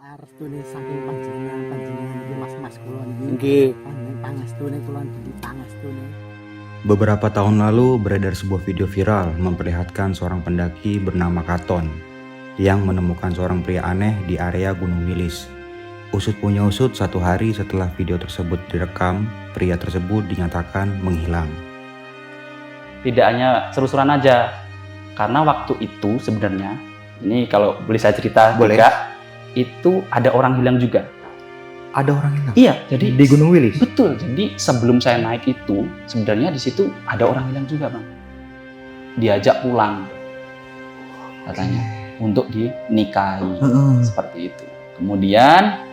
Arestune saking panjenengan iki mas-mas kula niki. Nggih. Pangestune kula niki pangestune. Beberapa tahun lalu beredar sebuah video viral memperlihatkan seorang pendaki bernama Katon yang menemukan seorang pria aneh di area Gunung Wilis. Usut punya usut, satu hari setelah video tersebut direkam, pria tersebut dinyatakan menghilang. Tidak hanya seru-seruan aja, karena waktu itu sebenarnya, ini kalau boleh saya cerita Boleh. juga, itu ada orang hilang juga. Ada orang hilang? Iya, jadi Di Gunung Wilis? betul. Jadi sebelum saya naik itu, sebenarnya di situ ada orang hilang juga, Bang. Diajak pulang, katanya, untuk dinikahi, seperti itu. Kemudian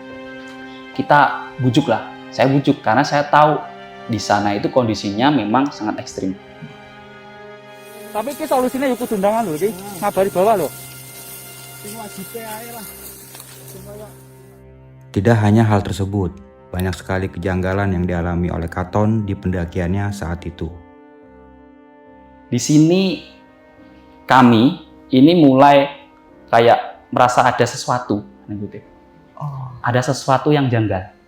kita bujuk lah, saya bujuk karena saya tahu di sana itu kondisinya memang sangat ekstrim. Tapi ki solusinya ya kudu undangan lho iki, ngabari bawah lho. Sing wajibe ae lah. Tidak hanya hal tersebut, banyak sekali kejanggalan yang dialami oleh Katon di pendakiannya saat itu. Di sini kami ini mulai kayak merasa ada sesuatu, ada sesuatu yang janggal.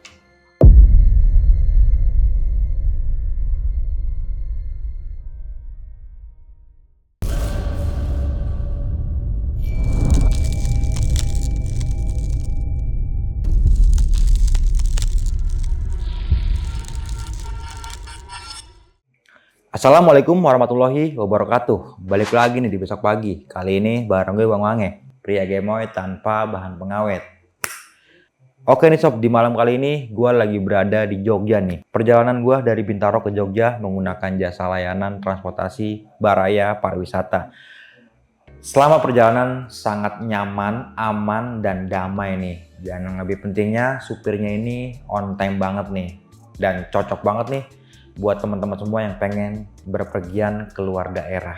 Assalamualaikum warahmatullahi wabarakatuh. Balik lagi nih di besok pagi. Kali ini bareng gue Bang Wange, pria gemoy tanpa bahan pengawet. Oke nih sob, di malam kali ini gue lagi berada di Jogja nih. Perjalanan gue dari Bintaro ke Jogja menggunakan jasa layanan transportasi Baraya Pariwisata. Selama perjalanan sangat nyaman, aman, dan damai nih. Dan yang lebih pentingnya supirnya ini on time banget nih. Dan cocok banget nih buat teman-teman semua yang pengen berpergian keluar daerah.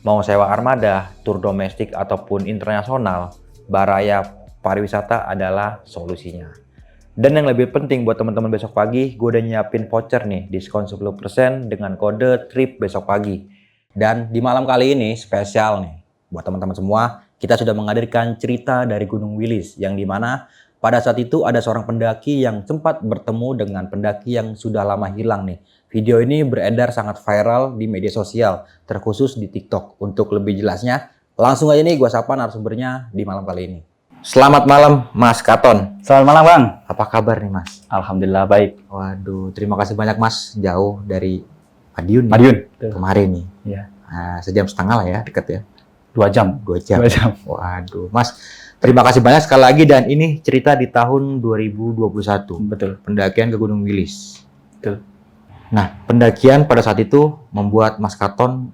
Mau sewa armada, tur domestik ataupun internasional, Baraya Pariwisata adalah solusinya. Dan yang lebih penting buat teman-teman besok pagi, gue udah nyiapin voucher nih, diskon 10% dengan kode trip besok pagi. Dan di malam kali ini spesial nih, buat teman-teman semua, kita sudah menghadirkan cerita dari Gunung Wilis, yang dimana pada saat itu ada seorang pendaki yang sempat bertemu dengan pendaki yang sudah lama hilang nih. Video ini beredar sangat viral di media sosial, terkhusus di TikTok. Untuk lebih jelasnya, langsung aja nih gue sapa narasumbernya di malam kali ini. Selamat malam Mas Katon. Selamat malam, Bang. Apa kabar nih Mas? Alhamdulillah baik. Waduh, terima kasih banyak Mas. Jauh dari Madiun. Madiun. Kemarin nih. Iya. Nah, sejam setengah lah ya, deket ya. 2 jam. 2 jam. 2 jam. Waduh, Mas. Terima kasih banyak sekali lagi, dan ini cerita di tahun 2021. Betul. Pendakian ke Gunung Wilis. Betul. Nah, pendakian pada saat itu membuat Mas Katon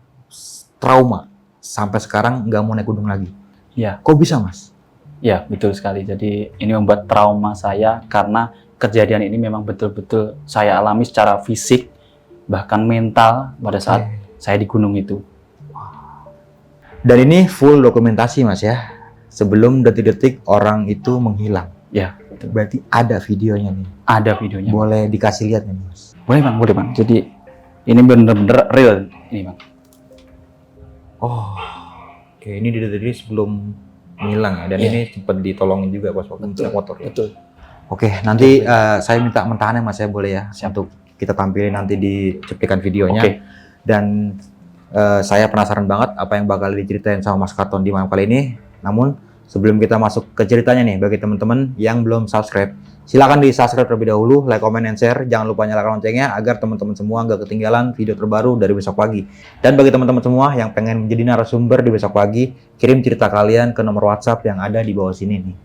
trauma. Sampai sekarang nggak mau naik gunung lagi. Iya. Kok bisa, Mas? Ya, betul sekali. Jadi ini membuat trauma saya karena kejadian ini memang betul-betul saya alami secara fisik, bahkan mental pada saat saya di gunung itu. Dan ini full dokumentasi, Mas ya. Sebelum detik-detik orang itu menghilang. Ya, betul. Berarti ada videonya nih. Ada videonya. Boleh dikasih lihat nih, Mas? Boleh, Bang. Boleh, Bang. Jadi ini bener-bener real ini, Bang. Oh, oke. Ini detik-detik sebelum ngilang ya. Dan ini sempat ditolongin juga pas waktu naik motor ya. Betul. Oke, nanti saya minta mentahannya Mas ya, boleh ya? Untuk kita tampilin nanti di cuplikan videonya. Oke. Dan saya penasaran banget apa yang bakal diceritain sama Mas Katon di malam kali ini. Namun sebelum kita masuk ke ceritanya nih, bagi teman-teman yang belum subscribe, silakan di subscribe terlebih dahulu, like, comment, and share. Jangan lupa nyalakan loncengnya agar teman-teman semua nggak ketinggalan video terbaru dari besok pagi. Dan bagi teman-teman semua yang pengen menjadi narasumber di besok pagi, kirim cerita kalian ke nomor WhatsApp yang ada di bawah sini nih.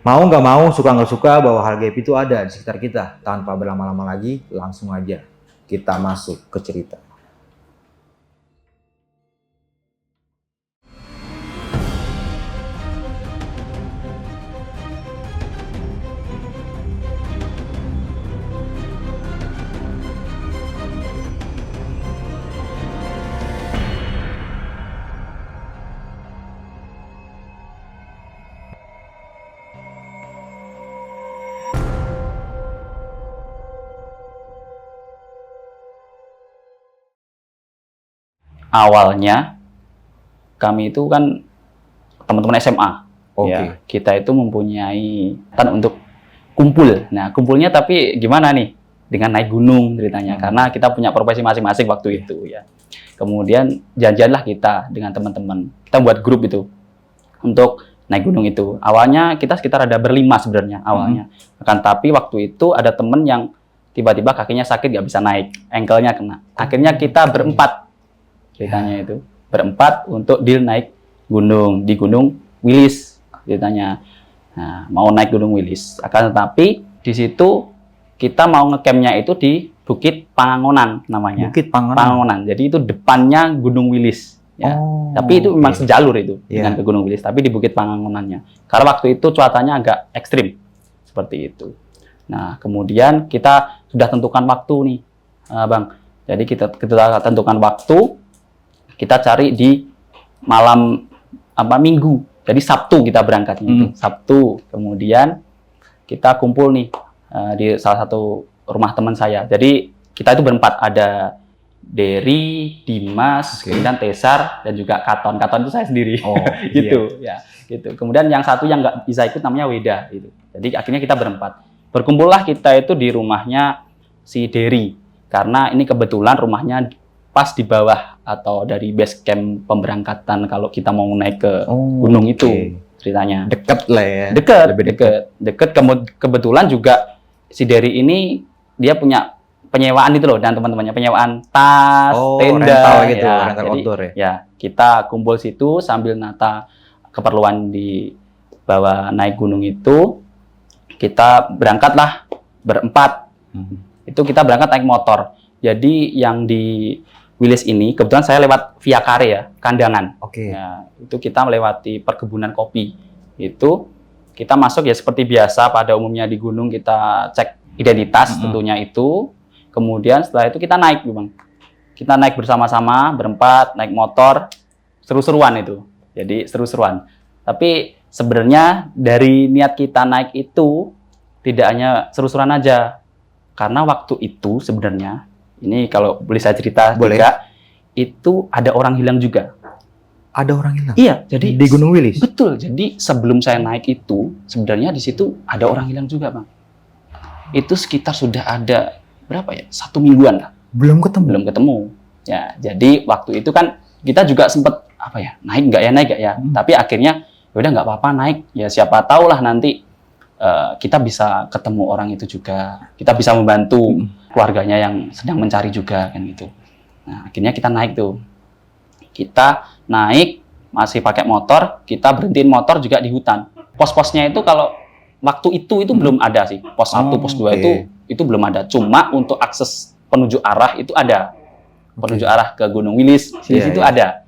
Mau nggak mau, suka nggak suka, bahwa hal gaib itu ada di sekitar kita. Tanpa berlama-lama lagi, langsung aja kita masuk ke cerita. Awalnya kami itu kan teman-teman SMA. Oke. Ya, kita itu mempunyai untuk kumpul. Nah, kumpulnya tapi gimana nih? Dengan naik gunung ceritanya. Karena kita punya profesi masing-masing waktu itu ya. Kemudian janjianlah kita dengan teman-teman. Kita buat grup itu untuk naik gunung itu. Awalnya kita sekitar ada berlima sebenarnya awalnya. Akan tapi waktu itu ada temen yang tiba-tiba kakinya sakit nggak bisa naik, ankle-nya kena. Akhirnya kita berempat ceritanya itu. Berempat untuk deal naik gunung di Gunung Wilis ceritanya. Nah, mau naik Gunung Wilis. Akan tetapi di situ kita mau ngecampnya itu di Bukit Pangangonan namanya. Bukit Pangangonan. Pangangonan. Jadi itu depannya Gunung Wilis. Ya. Oh, Tapi itu memang oke. sejalur itu Iya. dengan ke Gunung Wilis, tapi di Bukit Pangangonannya. Karena waktu itu cuacanya agak ekstrim seperti itu. Nah, kemudian kita sudah tentukan waktu nih, Bang. Jadi kita tentukan waktu, kita cari di malam Minggu. Jadi Sabtu kita berangkatnya itu. Sabtu. Kemudian kita kumpul nih di salah satu rumah teman saya. Jadi kita itu berempat, ada Dery, Dimas, kemudian Tesar, dan juga Katon. Katon itu saya sendiri. Oh, gitu ya, gitu. Kemudian yang satu yang nggak bisa ikut namanya Weda gitu. Jadi akhirnya kita berempat. Berkumpullah kita itu di rumahnya si Dery. Karena ini kebetulan rumahnya pas di bawah atau dari base camp pemberangkatan kalau kita mau naik ke gunung itu ceritanya. Deket lah ya. Deket. Kebetulan juga si Dery ini dia punya penyewaan itu loh, dan teman-temannya penyewaan tas, tenda, rental gitu, ya. rental Jadi, outdoor ya. ya kita kumpul situ sambil nata keperluan di bawah naik gunung itu. Kita berangkatlah berempat. Itu kita berangkat naik motor. Jadi yang di Wilis ini kebetulan saya lewat via Kare ya, Kandangan. Oke. Ya, itu kita melewati perkebunan kopi. Itu kita masuk ya seperti biasa pada umumnya di gunung, kita cek identitas tentunya itu. Kemudian setelah itu kita naik, Bang. Kita naik bersama-sama, berempat, naik motor, seru-seruan itu. Jadi seru-seruan. Tapi sebenarnya dari niat kita naik itu tidak hanya seru-seruan aja. Karena waktu itu sebenarnya, ini kalau boleh saya cerita juga, itu ada orang hilang juga. Ada orang hilang? Iya, jadi di Gunung Wilis? Betul, jadi sebelum saya naik itu, sebenarnya di situ ada orang hilang juga, Bang. Itu sekitar sudah ada berapa ya? 1 mingguan lah. Belum ketemu? Belum ketemu. Ya, jadi waktu itu kan kita juga sempat naik nggak ya? Tapi akhirnya ya udah nggak apa-apa naik. Ya siapa tahu lah nanti kita bisa ketemu orang itu juga. Kita bisa membantu keluarganya yang sedang mencari juga kan gitu. Nah, akhirnya kita naik tuh. Kita naik masih pakai motor, kita berhentiin motor juga di hutan. Pos-posnya itu kalau waktu itu belum ada sih. Pos 1, pos 2 itu belum ada. Cuma untuk akses penuju arah itu ada. Penuju arah ke Gunung Wilis di situ ada.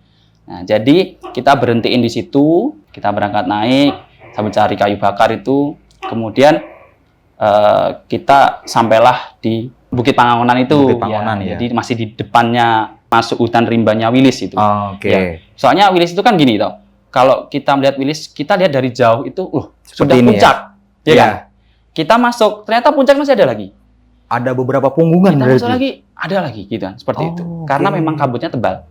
Nah, jadi kita berhentiin di situ, kita berangkat naik sambil cari kayu bakar itu. Kemudian kita sampailah di Bukit Pangangonan itu. Bukit Pangangonan, ya. Jadi masih di depannya masuk hutan rimbanya Wilis itu. Oke. Ya. Soalnya Wilis itu kan gini toh. Kalau kita melihat Wilis, kita lihat dari jauh itu, sudah ini puncak. Ya Iya. kan? Kita masuk, ternyata puncak masih ada lagi. Ada beberapa punggungan Kita berarti? masuk lagi, ada lagi gitu kan, seperti itu. Karena memang kabutnya tebal.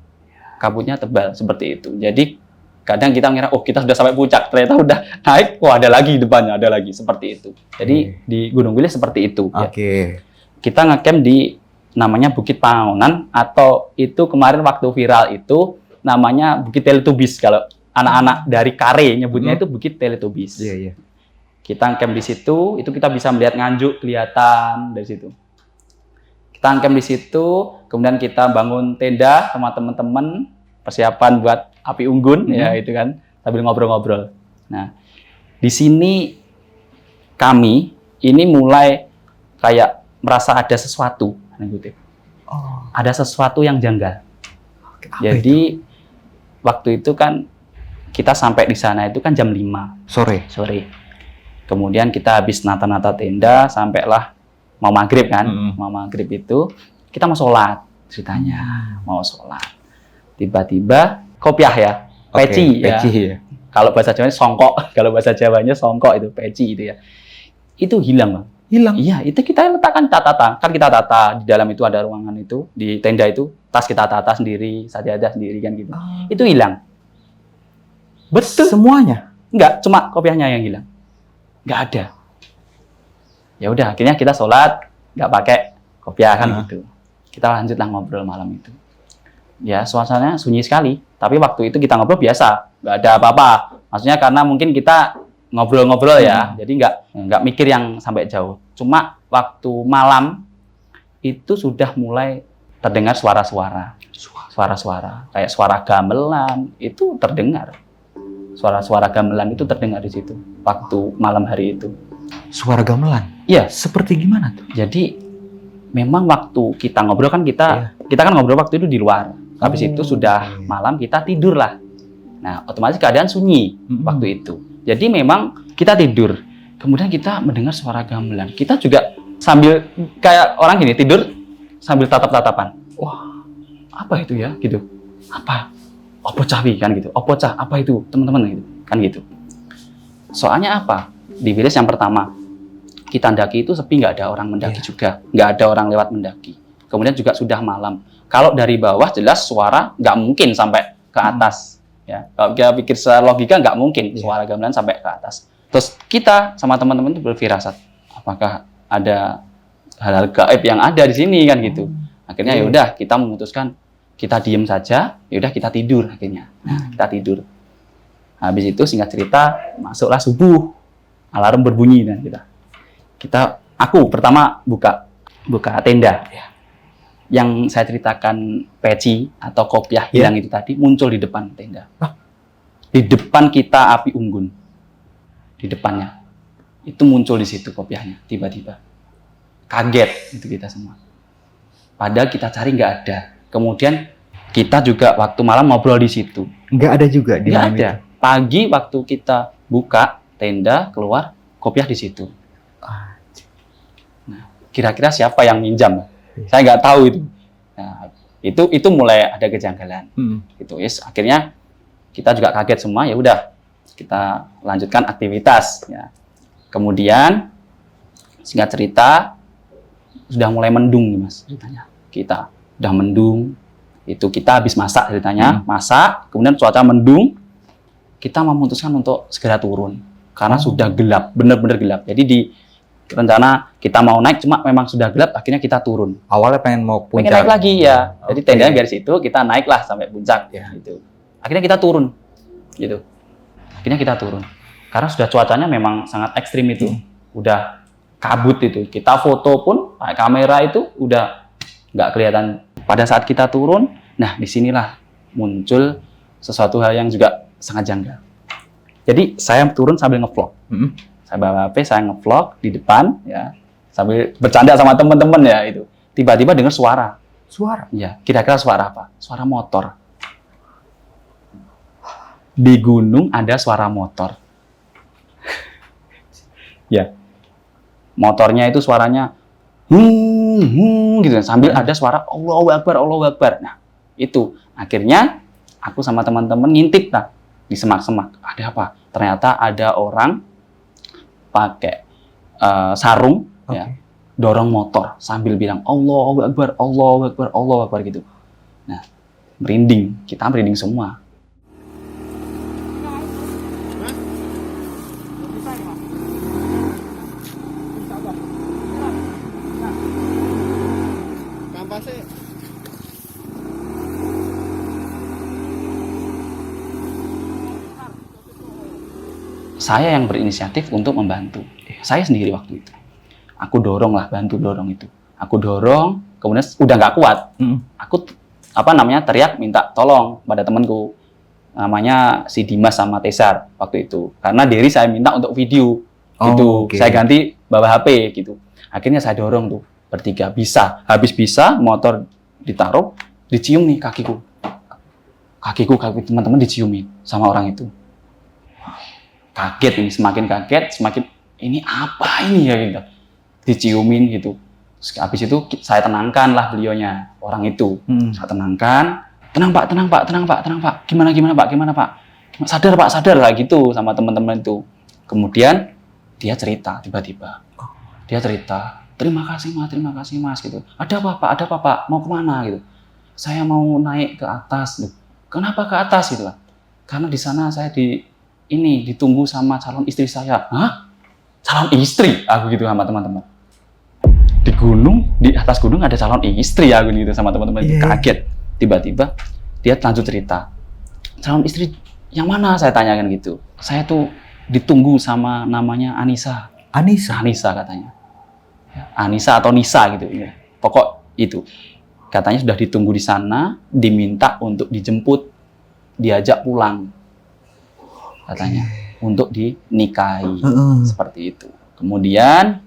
Kabutnya tebal seperti itu. Jadi kadang kita ngira, kita sudah sampai puncak, ternyata udah naik, ada lagi depannya, ada lagi seperti itu. Jadi di Gunung Wilis seperti itu. Oke. Ya. Kita ngecamp di namanya Bukit Pangangonan, atau itu kemarin waktu viral itu namanya Bukit Teletubbies. Kalau anak-anak dari Kare nyebutnya itu Bukit Teletubbies. Iya, iya. Kita camp di situ, itu kita bisa melihat Nganjuk kelihatan dari situ. Kita camp di situ, kemudian kita bangun tenda sama teman-teman, persiapan buat api unggun, ya itu kan, sambil ngobrol-ngobrol. Nah, di sini kami ini mulai kayak merasa ada sesuatu, ada sesuatu yang janggal. Jadi waktu itu kan kita sampai di sana itu kan jam 5 sore. Kemudian kita habis nata-nata tenda, sampailah mau maghrib kan. Mau maghrib itu, kita mau sholat ceritanya. Mau sholat. Tiba-tiba, kopiah ya. Peci ya. Kalau bahasa Jawanya songkok. Kalau bahasa Jawanya songkok itu, peci itu ya. Itu hilang, Bang. Hilang? Iya, itu kita letakkan catatan. Kan kita tata, di dalam itu ada ruangan itu, di tenda itu, tas kita tata sendiri, sajadah sendiri kan gitu. Itu hilang. Betul. Semuanya? Enggak, cuma kopiahnya yang hilang. Enggak ada. Ya udah, akhirnya kita sholat, nggak pakai kopiah kan gitu. Kita lanjutlah ngobrol malam itu. Ya, suasananya sunyi sekali. Tapi waktu itu kita ngobrol biasa, nggak ada apa-apa. Maksudnya karena mungkin kita ngobrol-ngobrol ya, jadi nggak mikir yang sampai jauh. Cuma waktu malam itu sudah mulai terdengar suara-suara, kayak suara gamelan itu terdengar. Suara-suara gamelan itu terdengar di situ waktu malam hari itu. Suara gamelan? Iya. Seperti gimana tuh? Jadi memang waktu kita ngobrol kan kita kan ngobrol waktu itu di luar. Habis itu sudah malam kita tidur lah. Nah, otomatis keadaan sunyi waktu itu. Jadi memang kita tidur. Kemudian kita mendengar suara gamelan. Kita juga sambil kayak orang gini tidur sambil tatap-tatapan. Wah, apa itu ya gitu. Apa? Opo cawi kan gitu. Opo cah, apa itu teman-teman gitu. Kan gitu. Soalnya apa? Di village yang pertama kita mendaki itu sepi, nggak ada orang mendaki juga, nggak ada orang lewat mendaki. Kemudian juga sudah malam. Kalau dari bawah jelas suara nggak mungkin sampai ke atas. Ya, kalau kita pikir secara logika nggak mungkin suara gamelan sampai ke atas. Terus kita sama teman-teman itu berfirasat, apakah ada hal-hal gaib yang ada di sini kan gitu. Akhirnya ya udah kita memutuskan kita diem saja, ya udah kita tidur akhirnya. Nah, kita tidur. Habis itu singkat cerita masuklah subuh, alarm berbunyi dan aku pertama buka tenda. Yang saya ceritakan peci atau kopiah hilang itu tadi muncul di depan tenda. Di depan kita api unggun. Di depannya. Itu muncul di situ kopiahnya tiba-tiba. Kaget itu kita semua. Padahal kita cari nggak ada. Kemudian kita juga waktu malam ngobrol di situ. Nggak ada juga di malam itu. Pagi waktu kita buka tenda keluar kopiah di situ. Nah, kira-kira siapa yang minjam? Saya nggak tahu itu. Nah, itu mulai ada kejanggalan. Gitu. Yes, akhirnya kita juga kaget semua. Ya udah, kita lanjutkan aktivitas. Ya. Kemudian singkat cerita sudah mulai mendung nih mas ceritanya. Kita udah mendung. Itu kita habis masak ceritanya, masak. Kemudian cuaca mendung. Kita memutuskan untuk segera turun karena sudah gelap, benar-benar gelap. Jadi di rencana kita mau naik, cuma memang sudah gelap, akhirnya kita turun. Awalnya pengen mau puncak. Pengen naik lagi ya. Jadi tendanya biar situ, kita naiklah sampai puncak. Gitu. Akhirnya kita turun. Gitu. Akhirnya kita turun. Karena sudah cuacanya memang sangat ekstrim itu. Udah kabut itu. Kita foto pun, pakai kamera itu udah nggak kelihatan. Pada saat kita turun, nah disinilah muncul sesuatu hal yang juga sangat janggal. Jadi saya turun sambil ngevlog. Saya bawa HP, saya ngevlog di depan, ya, sambil bercanda sama teman-teman ya itu. Tiba-tiba dengar suara. Suara? Ya, kira-kira suara apa? Suara motor. Di gunung ada suara motor. Ya, motornya itu suaranya gitu. Sambil ada suara Allahu Akbar, Allahu Akbar. Nah, itu akhirnya aku sama teman-teman ngintip lah di semak-semak. Ada apa? Ternyata ada orang pakai sarung, ya, dorong motor sambil bilang Allahu Akbar, Allahu Akbar, Allahu Akbar gitu. Nah, merinding, kita merinding semua. Saya yang berinisiatif untuk membantu. Saya sendiri waktu itu. Aku dorong lah, bantu dorong itu. Aku dorong, kemudian udah nggak kuat. Aku teriak minta tolong pada temanku. Namanya si Dimas sama Tesar waktu itu. Karena Derry saya minta untuk video. Saya ganti bawa HP gitu. Akhirnya saya dorong tuh bertiga bisa. Habis bisa, motor ditaruh, dicium nih kakiku. Kaki teman-teman diciumin sama orang itu. Kaget ini, semakin kaget, semakin ini apa ini ya gitu. Diciumin gitu. Habis itu saya tenangkan lah beliaunya, orang itu. Saya tenangkan, tenang pak. Gimana pak? Sadar lah gitu sama teman-teman itu. Kemudian dia cerita tiba-tiba. Dia cerita, terima kasih mas gitu. Ada apa pak? Mau kemana gitu? Saya mau naik ke atas. Kenapa ke atas gitu lah? Karena di sana saya ini ditunggu sama calon istri saya. Hah? Calon istri? Aku gitu sama teman-teman. Di gunung, di atas gunung ada calon istri, aku gitu sama teman-teman. Kaget. Tiba-tiba dia lanjut cerita. Calon istri yang mana? Saya tanyakan gitu. Saya tuh ditunggu sama namanya Anissa. Anissa katanya. Anissa atau Nisa gitu. Ya. Pokok itu. Katanya sudah ditunggu di sana, diminta untuk dijemput, diajak pulang. Katanya. Untuk dinikahi. Seperti itu. Kemudian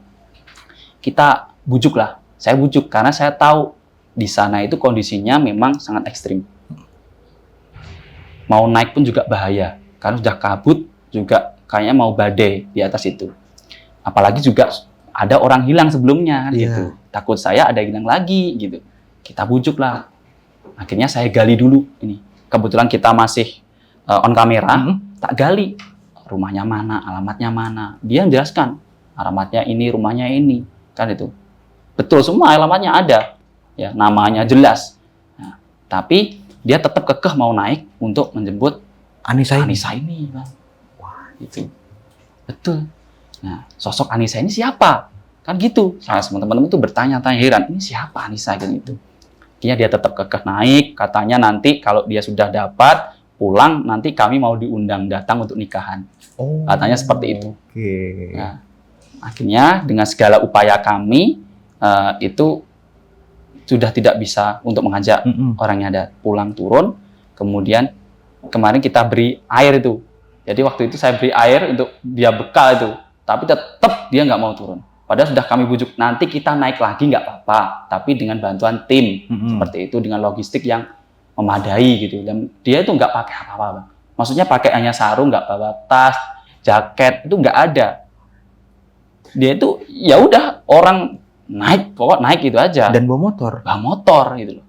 kita bujuk lah. Saya bujuk karena saya tahu di sana itu kondisinya memang sangat ekstrim. Mau naik pun juga bahaya. Karena sudah kabut, juga kayaknya mau badai di atas itu. Apalagi juga ada orang hilang sebelumnya gitu. Takut saya ada hilang lagi gitu. Kita bujuk lah. Akhirnya saya gali dulu ini. Kebetulan kita masih on kamera, tak gali. Rumahnya mana, alamatnya mana. Dia menjelaskan, alamatnya ini, rumahnya ini. Kan itu. Betul, semua alamatnya ada. Ya, namanya jelas. Nah, tapi dia tetap kekeh mau naik untuk menjemput Anissa ini, Bang. Wah, itu. Betul. Nah, sosok Anissa ini siapa? Kan gitu. Saya sama teman-teman itu bertanya-tanya heran, ini siapa Anissa kan itu. Akhirnya dia tetap kekeh naik, katanya nanti kalau dia sudah dapat pulang, nanti kami mau diundang datang untuk nikahan. Katanya seperti itu. Nah, akhirnya dengan segala upaya kami itu sudah tidak bisa untuk mengajak orangnya ada pulang turun. Kemudian kemarin kita beri air itu. Jadi waktu itu saya beri air untuk dia bekal itu. Tapi tetap dia nggak mau turun. Padahal sudah kami bujuk, nanti kita naik lagi nggak apa-apa. Tapi dengan bantuan tim. Seperti itu, dengan logistik yang memadai gitu. Dan dia itu nggak pakai apa-apa, Bang. Maksudnya pakai hanya sarung, nggak bawa tas, jaket, itu nggak ada. Dia itu ya udah orang naik, pokok naik gitu aja. Dan bawa motor. Bawa motor gitu loh.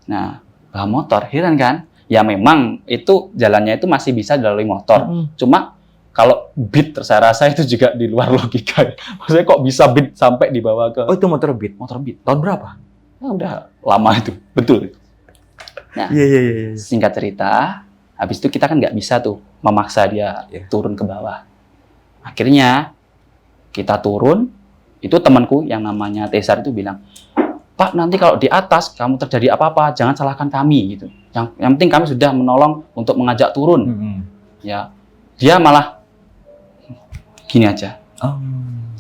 Nah, bawa motor, heran kan? Ya memang itu jalannya itu masih bisa dilalui motor. Cuma kalau beat saya rasa itu juga di luar logika. Maksudnya kok bisa beat sampai dibawa ke... Oh, itu motor beat? Motor beat. Tahun berapa? Ya, udah lama itu, betul. Nah, singkat cerita, habis itu kita kan nggak bisa tuh memaksa dia turun ke bawah. Akhirnya kita turun, itu temanku yang namanya Tesar itu bilang, Pak, nanti kalau di atas kamu terjadi apa-apa, jangan salahkan kami gitu. Yang penting kami sudah menolong untuk mengajak turun. Ya, dia malah gini aja,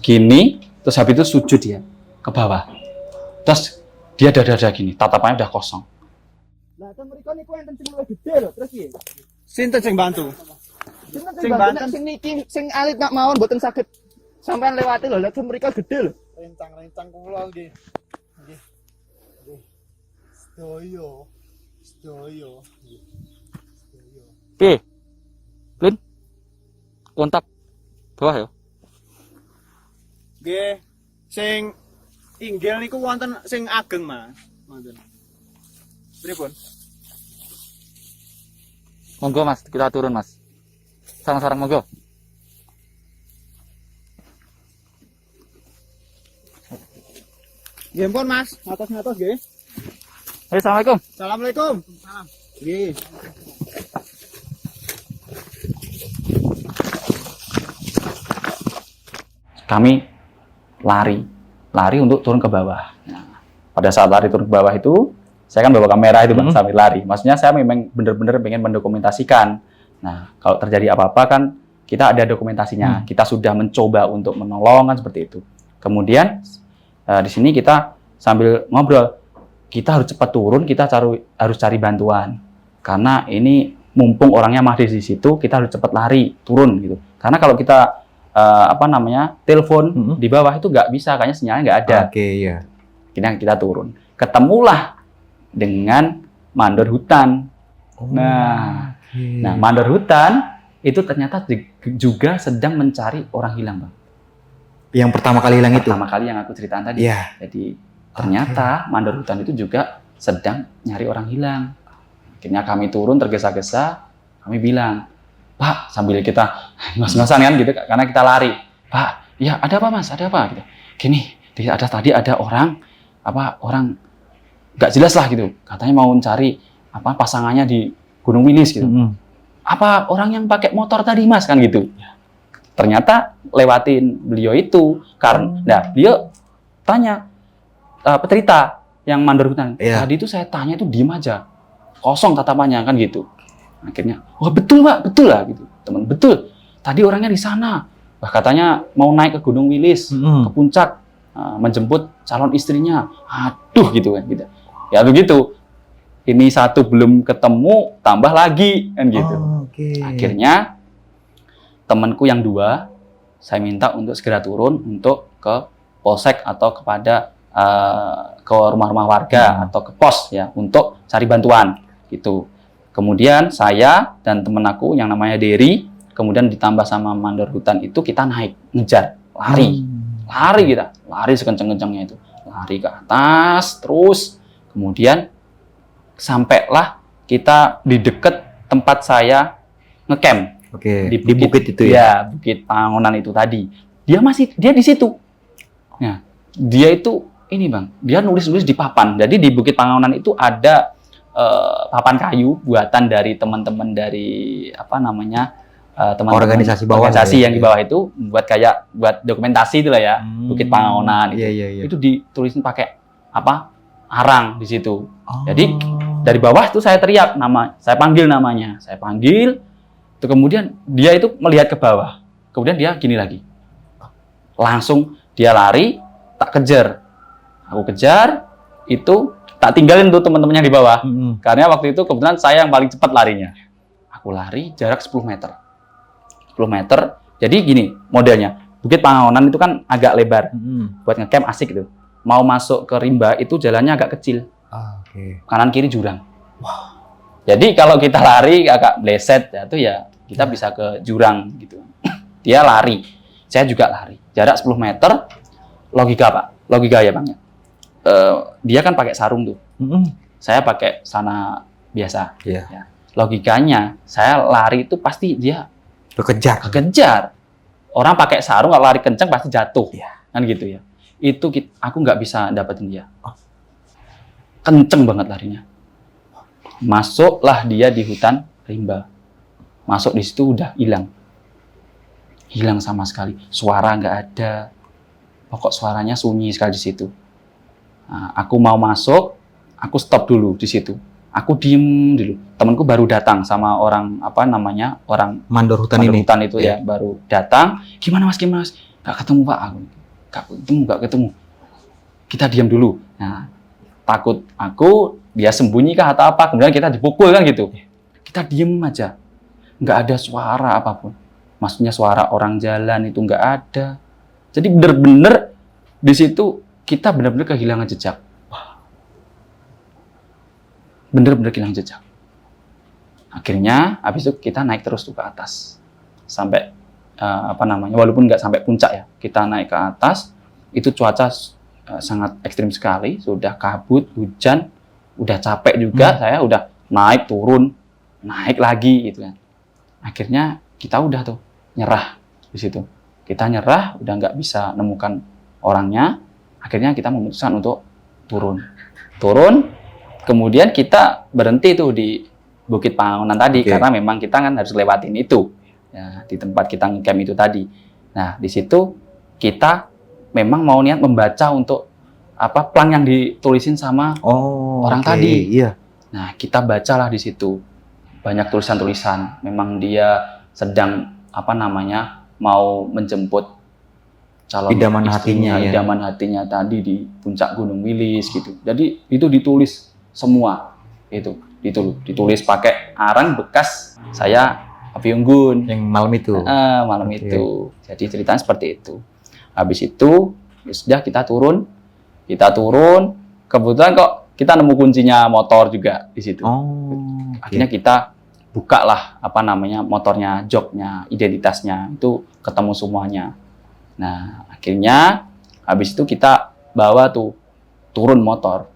gini, terus habis itu sujud dia ke bawah, terus dia dada-dada gini, tatapannya udah kosong. Lah kan mriko niku enten sing luwih gede lho, terus piye? Sinten sing bantu? Sing bantu sing niki sing alit nak mawon mboten saged sampean lewati lho, lha mriko gede lho. Rencang-rencang kula nggih. Nggih. Nggih. Sedoyo. Piye? Lin. Kontak bawah ya. Nggih. Sing inggil niku wonten sing ageng, Mas. Wonten. Pripun? Monggo Mas, kita turun Mas. Sarang-sarang monggo. Nggih pun Mas, ngatos-ngatos nggih. Assalamualaikum. Assalamualaikum. Salam. Nggih. Kami lari untuk turun ke bawah. Nah, pada saat lari turun ke bawah itu, saya kan bawa kamera itu Bang, sambil lari. Maksudnya saya memang benar-benar pengen mendokumentasikan. Nah, kalau terjadi apa-apa kan kita ada dokumentasinya. Kita sudah mencoba untuk menolong kan seperti itu. Kemudian di sini kita sambil ngobrol, kita harus cepat turun, kita harus cari bantuan. Karena ini mumpung orangnya masih di situ, kita harus cepat lari turun gitu. Karena kalau kita telepon di bawah itu nggak bisa, kayaknya sinyalnya nggak ada. Iya. Kita turun. Ketemulah dengan mandor hutan. Nah, mandor hutan itu ternyata juga sedang mencari orang hilang, Bang. Yang pertama kali hilang itu? Pertama kali yang aku ceritain tadi. Iya. Jadi ternyata mandor hutan itu juga sedang nyari orang hilang. Akhirnya kami turun tergesa-gesa, kami bilang, Pak, sambil kita ngos-ngosan kan gitu, karena kita lari. Pak, ya ada apa Mas? Ada apa? Gitu. Gini, tadi ada orang nggak jelas lah gitu. Katanya mau mencari pasangannya di Gunung Wilis gitu. apa orang yang pakai motor tadi mas kan gitu. Ternyata lewatin beliau itu karena, nah beliau tanya pecerita yang mandor hutan. Iya. Tadi itu saya tanya itu diem aja, kosong tatapannya kan gitu. Akhirnya, wah betul pak, betul lah gitu, teman betul. Tadi orangnya di sana, wah katanya mau naik ke Gunung Wilis, ke puncak, menjemput calon istrinya. Aduh gitu kan, gitu. Ya begitu. Ini satu belum ketemu, tambah lagi kan gitu. Akhirnya temanku yang dua, saya minta untuk segera turun untuk ke polsek atau kepada ke rumah-rumah warga atau ke pos ya untuk cari bantuan gitu. Kemudian saya dan temen aku yang namanya Dery, kemudian ditambah sama mandor hutan itu kita naik ngejar, lari kita, lari sekenceng-kencengnya itu, lari ke atas terus, kemudian sampailah kita di deket tempat saya ngecamp. Oke, Di bukit itu ya? Ya, Bukit Pangonan itu tadi. Dia di situ. Nah, dia itu ini bang, dia nulis-nulis di papan. Jadi di Bukit Pangonan itu ada papan kayu buatan dari teman-teman dari apa namanya teman-teman Organisasi bawah organisasi ya, yang di bawah itu buat dokumentasi itu lah ya, Bukit Pangonan itu. Iya. Itu ditulisin pakai apa? Arang di situ. Oh. Jadi dari bawah itu saya teriak saya panggil namanya, itu kemudian dia itu melihat ke bawah, kemudian dia gini lagi, langsung dia lari, tak kejar, aku kejar, itu tak tinggalin tuh teman-temannya di bawah, karena waktu itu kebetulan saya yang paling cepat larinya, aku lari jarak 10 meter, jadi gini modelnya, Bukit Pangonan itu kan agak lebar, buat ngecamp asik gitu, mau masuk ke rimba itu jalannya agak kecil, kanan kiri jurang. Jadi kalau kita lari agak bleset ya tuh ya kita bisa ke jurang gitu. Dia lari, saya juga lari. Jarak 10 meter, logika ya bang. Dia kan pakai sarung tuh, saya pakai sana biasa. Ya. Logikanya saya lari itu pasti dia kekejar. Orang pakai sarung kalau lari kenceng pasti jatuh, kan gitu ya. Itu aku nggak bisa dapetin dia. Kenceng banget larinya. Masuklah dia di hutan rimba. Masuk di situ udah hilang sama sekali. Suara nggak ada. Pokok suaranya sunyi sekali di situ. Nah, aku mau masuk, aku stop dulu di situ. Aku diem dulu. Temanku baru datang sama orang orang mandor hutan itu ya, baru datang. Gimana mas? Nggak ketemu pak. Nggak ketemu. Kita diam dulu. Nah, takut dia sembunyi kah atau apa, kemudian kita dipukul kan gitu. Kita diem aja, nggak ada suara apapun. Maksudnya suara orang jalan itu nggak ada. Jadi bener-bener di situ kita bener-bener kehilangan jejak. Bener-bener kehilangan jejak. Akhirnya habis itu kita naik terus tuh ke atas sampai walaupun nggak sampai puncak ya, kita naik ke atas. Itu cuaca sangat ekstrim sekali, sudah kabut, hujan, udah capek juga, saya udah naik turun, naik lagi gitu kan. Akhirnya kita udah tuh nyerah di situ. Kita nyerah, udah nggak bisa nemukan orangnya. Akhirnya kita memutuskan untuk turun. Kemudian kita berhenti tuh di Bukit Pangonan tadi karena memang kita kan harus lewatin itu ya, di tempat kita ngecamp itu tadi. Nah di situ kita memang mau niat membaca untuk plan yang ditulisin sama orang tadi. Iya. Nah, kita bacalah di situ. Banyak tulisan-tulisan. Memang dia sedang mau menjemput calon idaman istrinya, hatinya, idaman hatinya tadi di puncak Gunung Wilis gitu. Jadi itu ditulis semua. Itu ditulis pakai arang bekas saya api unggun yang malam itu. Itu. Jadi ceritanya seperti itu. Habis itu ya sudah kita turun, kebetulan kok kita nemu kuncinya motor juga di situ. Akhirnya kita buka lah motornya, joknya, identitasnya, itu ketemu semuanya. Nah akhirnya habis itu kita bawa tuh turun motor,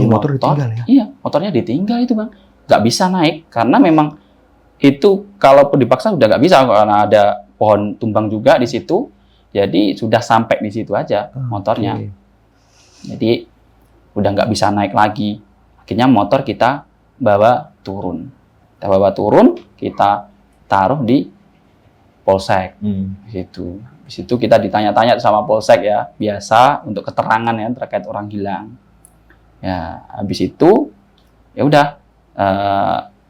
motor ditinggal ya? Iya, motornya ditinggal itu bang, nggak bisa naik karena memang itu kalaupun dipaksa udah nggak bisa karena ada pohon tumbang juga di situ. Jadi sudah sampai di situ aja motornya. Jadi udah nggak bisa naik lagi. Akhirnya motor kita bawa turun. Kita bawa turun, kita taruh di polsek. Gitu. Di situ kita ditanya-tanya sama polsek ya, biasa untuk keterangan ya terkait orang hilang. Ya, habis itu ya udah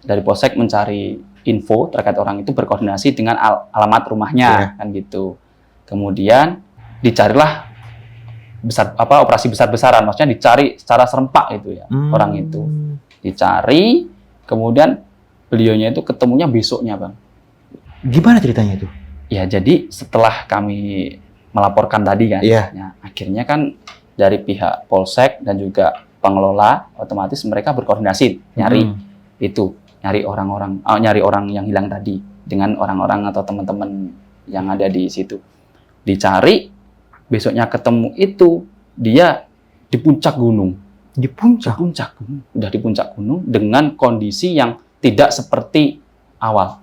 dari polsek mencari info terkait orang itu, berkoordinasi dengan alamat rumahnya kan gitu. Kemudian dicarilah operasi besar-besaran, maksudnya dicari secara serempak itu ya orang itu. Dicari, kemudian beliaunya itu ketemunya besoknya, Bang. Gimana ceritanya itu? Ya, jadi setelah kami melaporkan tadi kan, ya, akhirnya kan dari pihak polsek dan juga pengelola otomatis mereka berkoordinasi nyari nyari orang yang hilang tadi dengan orang-orang atau teman-teman yang ada di situ. Dicari, besoknya ketemu itu dia di puncak gunung. Di puncak gunung. Udah di puncak gunung dengan kondisi yang tidak seperti awal.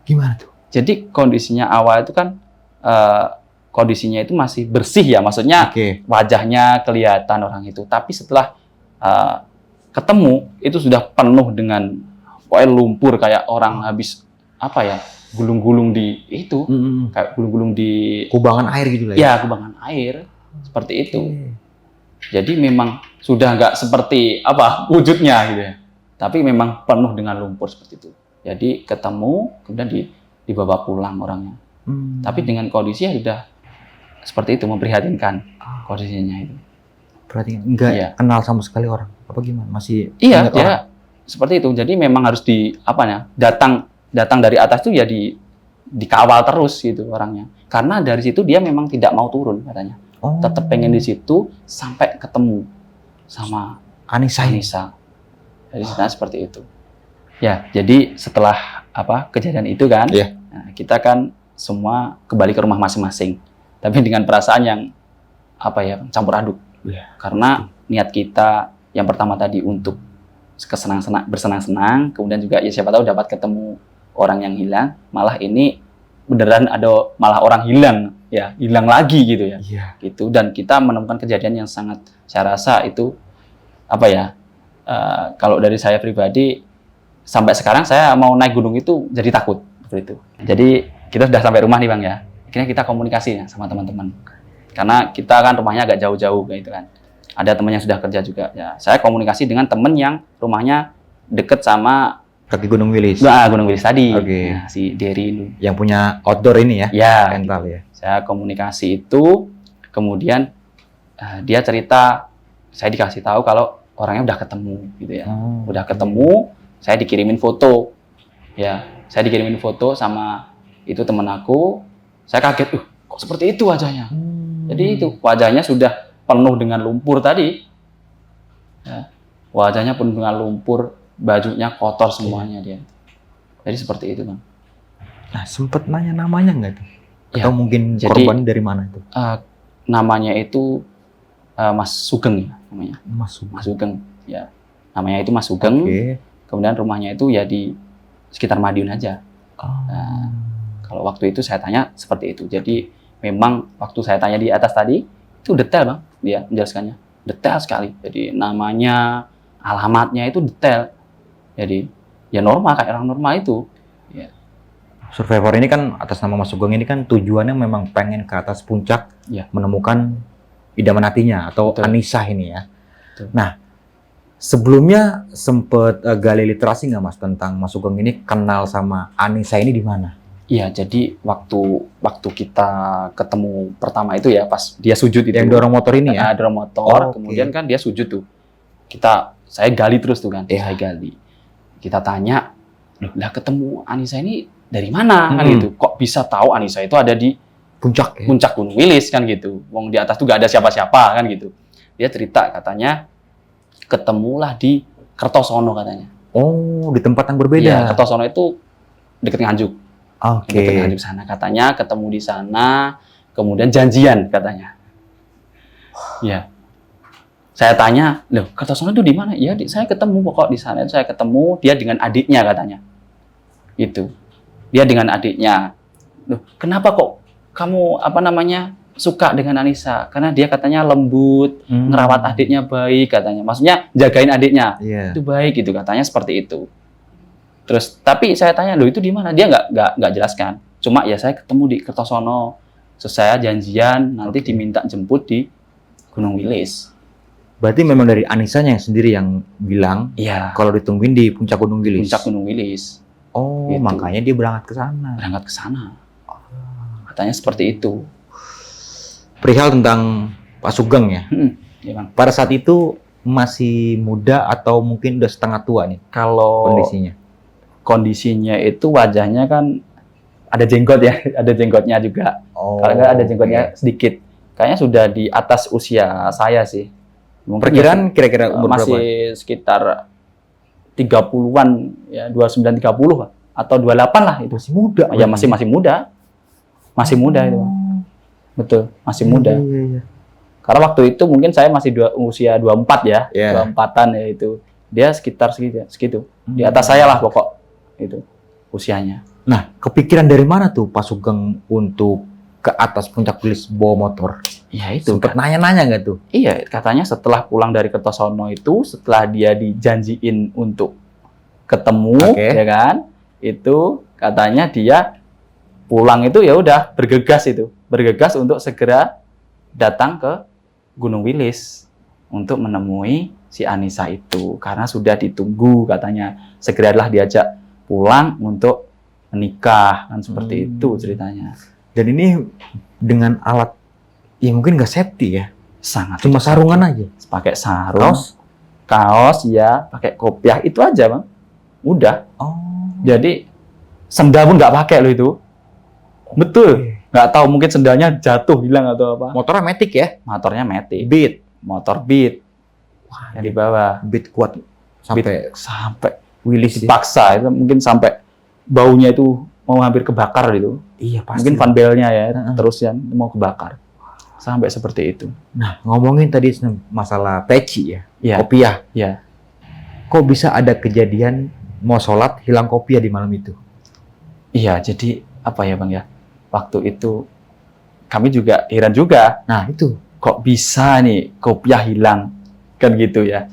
Gimana tuh? Jadi kondisinya awal itu kan kondisinya itu masih bersih ya, maksudnya wajahnya kelihatan orang itu. Tapi setelah ketemu itu sudah penuh dengan lumpur, kayak orang habis gulung-gulung di itu, kayak gulung-gulung di kubangan air gitu lah ya. Ya, kubangan air seperti itu. Jadi memang sudah nggak seperti wujudnya gitu ya, tapi memang penuh dengan lumpur seperti itu. Jadi ketemu kemudian dibawa pulang orangnya. Tapi dengan kondisi ya sudah seperti itu, memprihatinkan kondisinya itu. Berarti nggak kenal sama sekali orang, apa gimana? Masih ingat orang? Seperti itu. Jadi memang harus datang dari atas tuh ya dikawal terus gitu orangnya. Karena dari situ dia memang tidak mau turun katanya. Tetap pengen di situ sampai ketemu sama Anissa. Jadi seperti itu. Ya, jadi setelah kejadian itu kan, nah, kita kan semua kembali ke rumah masing-masing. Tapi dengan perasaan yang campur aduk. Karena niat kita yang pertama tadi untuk bersenang-senang, kemudian juga ya siapa tahu dapat ketemu orang yang hilang, malah ini beneran ada malah orang hilang lagi gitu ya. Gitu, dan kita menemukan kejadian yang sangat, saya rasa itu kalau dari saya pribadi sampai sekarang saya mau naik gunung itu jadi takut seperti itu. Jadi kita sudah sampai rumah nih Bang ya. Akhirnya kita komunikasi ya sama teman-teman. Karena kita kan rumahnya agak jauh-jauh gitu kan. Ada teman yang sudah kerja juga ya. Saya komunikasi dengan teman yang rumahnya deket sama kaki Gunung Wilis. Gunung Wilis tadi. Nah, si Dery itu. Yang punya outdoor ini ya? Ya. Rental ya. Saya komunikasi itu, kemudian dia cerita, saya dikasih tahu kalau orangnya udah ketemu gitu ya. Udah ketemu, saya dikirimin foto. Ya, saya dikirimin foto sama itu teman aku. Saya kaget, kok seperti itu wajahnya. Jadi itu wajahnya sudah penuh dengan lumpur tadi. Ya, wajahnya penuh dengan lumpur, bajunya kotor semuanya dia. Jadi seperti itu Bang. Nah, sempet nanya namanya nggak tuh? Ya, atau mungkin korban dari mana itu? Namanya itu Mas Sugeng ya namanya. Mas Sugeng. Ya, namanya itu Mas Sugeng. Kemudian rumahnya itu ya di sekitar Madiun aja. Nah, kalau waktu itu saya tanya seperti itu. Jadi memang waktu saya tanya di atas tadi itu detail Bang, dia menjelaskannya detail sekali. Jadi namanya, alamatnya itu detail. Jadi ya normal kayak orang normal itu. Ya. Survivor ini kan atas nama Mas Sugeng ini kan tujuannya memang pengen ke atas puncak menemukan idaman hatinya atau Anissa ini ya. Nah, sebelumnya sempet gali literasi nggak Mas tentang Mas Sugeng ini kenal sama Anissa ini di mana? Iya, jadi waktu kita ketemu pertama itu ya pas dia sujud itu. Yang dorong motor ini ya? Dorong motor, kemudian kan dia sujud tuh. Saya gali terus tuh kan, saya gali. Kita tanya, loh lah ketemu Anissa ini dari mana kan gitu? Kok bisa tahu Anissa itu ada di puncak Gunung Wilis kan gitu? Wong di atas tuh gak ada siapa-siapa kan gitu. Dia cerita katanya ketemulah di Kertosono katanya. Oh, di tempat yang berbeda. Iya, Kertosono itu deket Nganjuk. Deket Nganjuk sana katanya, ketemu di sana, kemudian janjian katanya. Ya. Saya tanya, loh Kertosono itu di mana? Ya, saya ketemu pokok di sana. Saya ketemu dia dengan adiknya katanya. Itu. Dia dengan adiknya. Loh, kenapa kok kamu suka dengan Anissa? Karena dia katanya lembut, ngerawat adiknya baik katanya. Maksudnya jagain adiknya. Itu baik gitu katanya seperti itu. Terus tapi saya tanya, loh itu di mana? Dia nggak jelaskan. Cuma ya saya ketemu di Kertosono. Terus saya janjian nanti diminta jemput di Gunung Wilis. Berarti memang dari Anisanya yang sendiri yang bilang Iya. kalau ditungguin di puncak Gunung Wilis. Puncak Gunung Wilis. Oh, Gitu. makanya dia berangkat ke sana. Berangkat ke sana. Katanya seperti itu. Perihal tentang Pak Sugeng ya. Ya, Bang. Pada saat itu masih muda atau mungkin udah setengah tua nih Kalau kondisinya? itu wajahnya kan ada jenggot ya, ada jenggotnya juga. Oh, Kalau nggak ada jenggotnya sedikit. Kayaknya sudah di atas usia saya sih. Mungkin perkiraan kira-kira umur masih berapa? sekitar 30-an ya, 29 30 lah atau 28 lah itu. Masih muda. Ya masih muda. Masih muda itu. Betul, masih muda. Iya. Karena waktu itu mungkin saya masih usia 24 ya. Iya. 24-an ya itu. Dia sekitar segitu. Di atas saya lah pokok itu usianya. Nah, kepikiran dari mana tuh Pak Sugeng untuk ke atas puncak Wilis bawa motor? Ya itu. Sempet nanya-nanya nggak tuh? Iya, katanya setelah pulang dari Kertosono itu, setelah dia dijanjiin untuk ketemu, Oke. ya kan? Itu katanya dia pulang itu ya udah bergegas untuk segera datang ke Gunung Wilis untuk menemui si Anissa itu karena sudah ditunggu katanya. Segeralah diajak pulang untuk menikah kan seperti itu ceritanya. Dan ini dengan alat ya mungkin nggak safety ya, Sangat cuma sarungan aja. pakai sarung, kaos ya, pakai kopiah itu aja bang. Udah. Oh. Jadi sendal pun nggak pakai loh itu. Betul. Nggak tahu mungkin sendalnya jatuh hilang atau apa. Motornya Matic ya? Motornya Matic. Beat. Motor Beat. Wah, yang di bawah. Beat kuat sampai Sampai Wilis ya? dipaksa itu mungkin sampai baunya itu mau hampir kebakar itu. Iya pasti. Mungkin fan belnya ya terus yang mau kebakar. Sampai seperti itu. Nah, ngomongin tadi masalah peci ya, Iya. kopiah. Ya. Kok bisa ada kejadian mau sholat hilang kopiah di malam itu? Iya, jadi apa ya Bang ya? Waktu itu kami juga heran juga. Nah, itu. Kok bisa nih kopiah hilang? Kan gitu ya.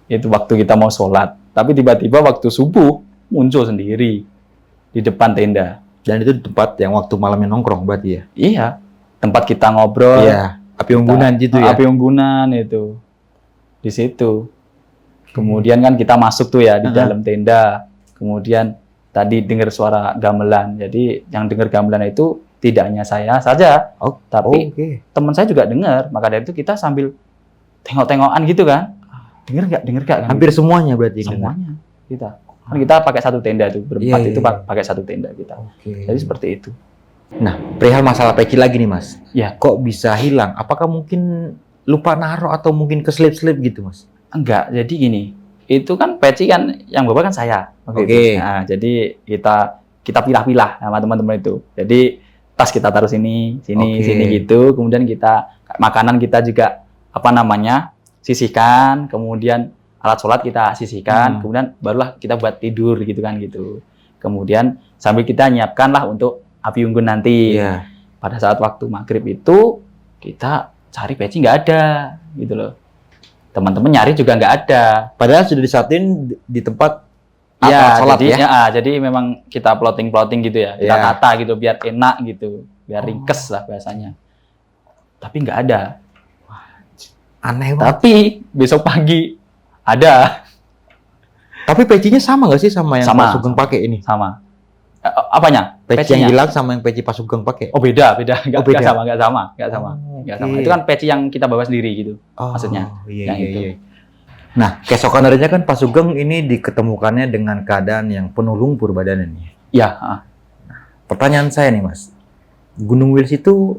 Itu waktu kita mau sholat. Tapi tiba-tiba waktu subuh muncul sendiri di depan tenda. Dan itu di tempat yang waktu malamnya nongkrong berarti ya? Iya, tempat kita ngobrol. Iya, api unggunan gitu ya? Api unggunan itu. Di situ. Kemudian kan kita masuk tuh ya di dalam tenda. Kemudian tadi dengar suara gamelan. Jadi yang dengar gamelan itu tidak hanya saya saja, Oh, tapi oke. teman saya juga dengar. Maka dari itu kita sambil tengok-tengokan gitu kan. Dengar nggak? Kan? Hampir semuanya berarti. Semuanya kita. Kan kita pakai satu tenda tuh, berempat Iya, itu iya. pakai satu tenda kita. Oke. Jadi seperti itu. Nah, perihal masalah peci lagi nih, Mas. Ya. Kok bisa hilang? Apakah mungkin lupa naruh atau mungkin keselip-selip gitu, Mas? Enggak, jadi gini. Itu kan peci kan yang bawa kan saya. Oke. Itu. Nah, jadi kita pilah-pilah sama teman-teman itu. Jadi tas kita taruh sini, Oke. sini gitu. Kemudian makanan kita juga sisihkan, kemudian alat sholat kita sisihkan, kemudian barulah kita buat tidur gitu kan gitu. Kemudian sambil kita nyiapkan lah untuk api unggun nanti. Iya. Pada saat waktu maghrib itu kita cari peci nggak ada gitu loh. Teman-teman nyari juga nggak ada. Padahal sudah disatuin di tempat Iya, sholat jadi, ya? jadi memang kita plotting gitu ya, kita Iya. tata gitu biar enak gitu, biar ringkes lah bahasanya. Tapi nggak ada. Aneh banget. Tapi besok pagi ada Tapi pecinya sama nggak sih sama yang Sama. Pak Sugeng pakai ini? sama. Apanya? Peci Pecinya? yang hilang sama yang peci Pak Sugeng pakai? Oh beda, nggak Oh, beda. nggak sama. Oh, Nggak oke. sama. Itu kan peci yang kita bawa sendiri gitu. Oh, maksudnya. Iya, Yang iya, itu. iya. Nah, keesokan harinya kan Pak Sugeng ini diketemukannya dengan keadaan yang penuh lumpur badannya nih. Ya, Pertanyaan saya nih, Mas. Gunung Wilis itu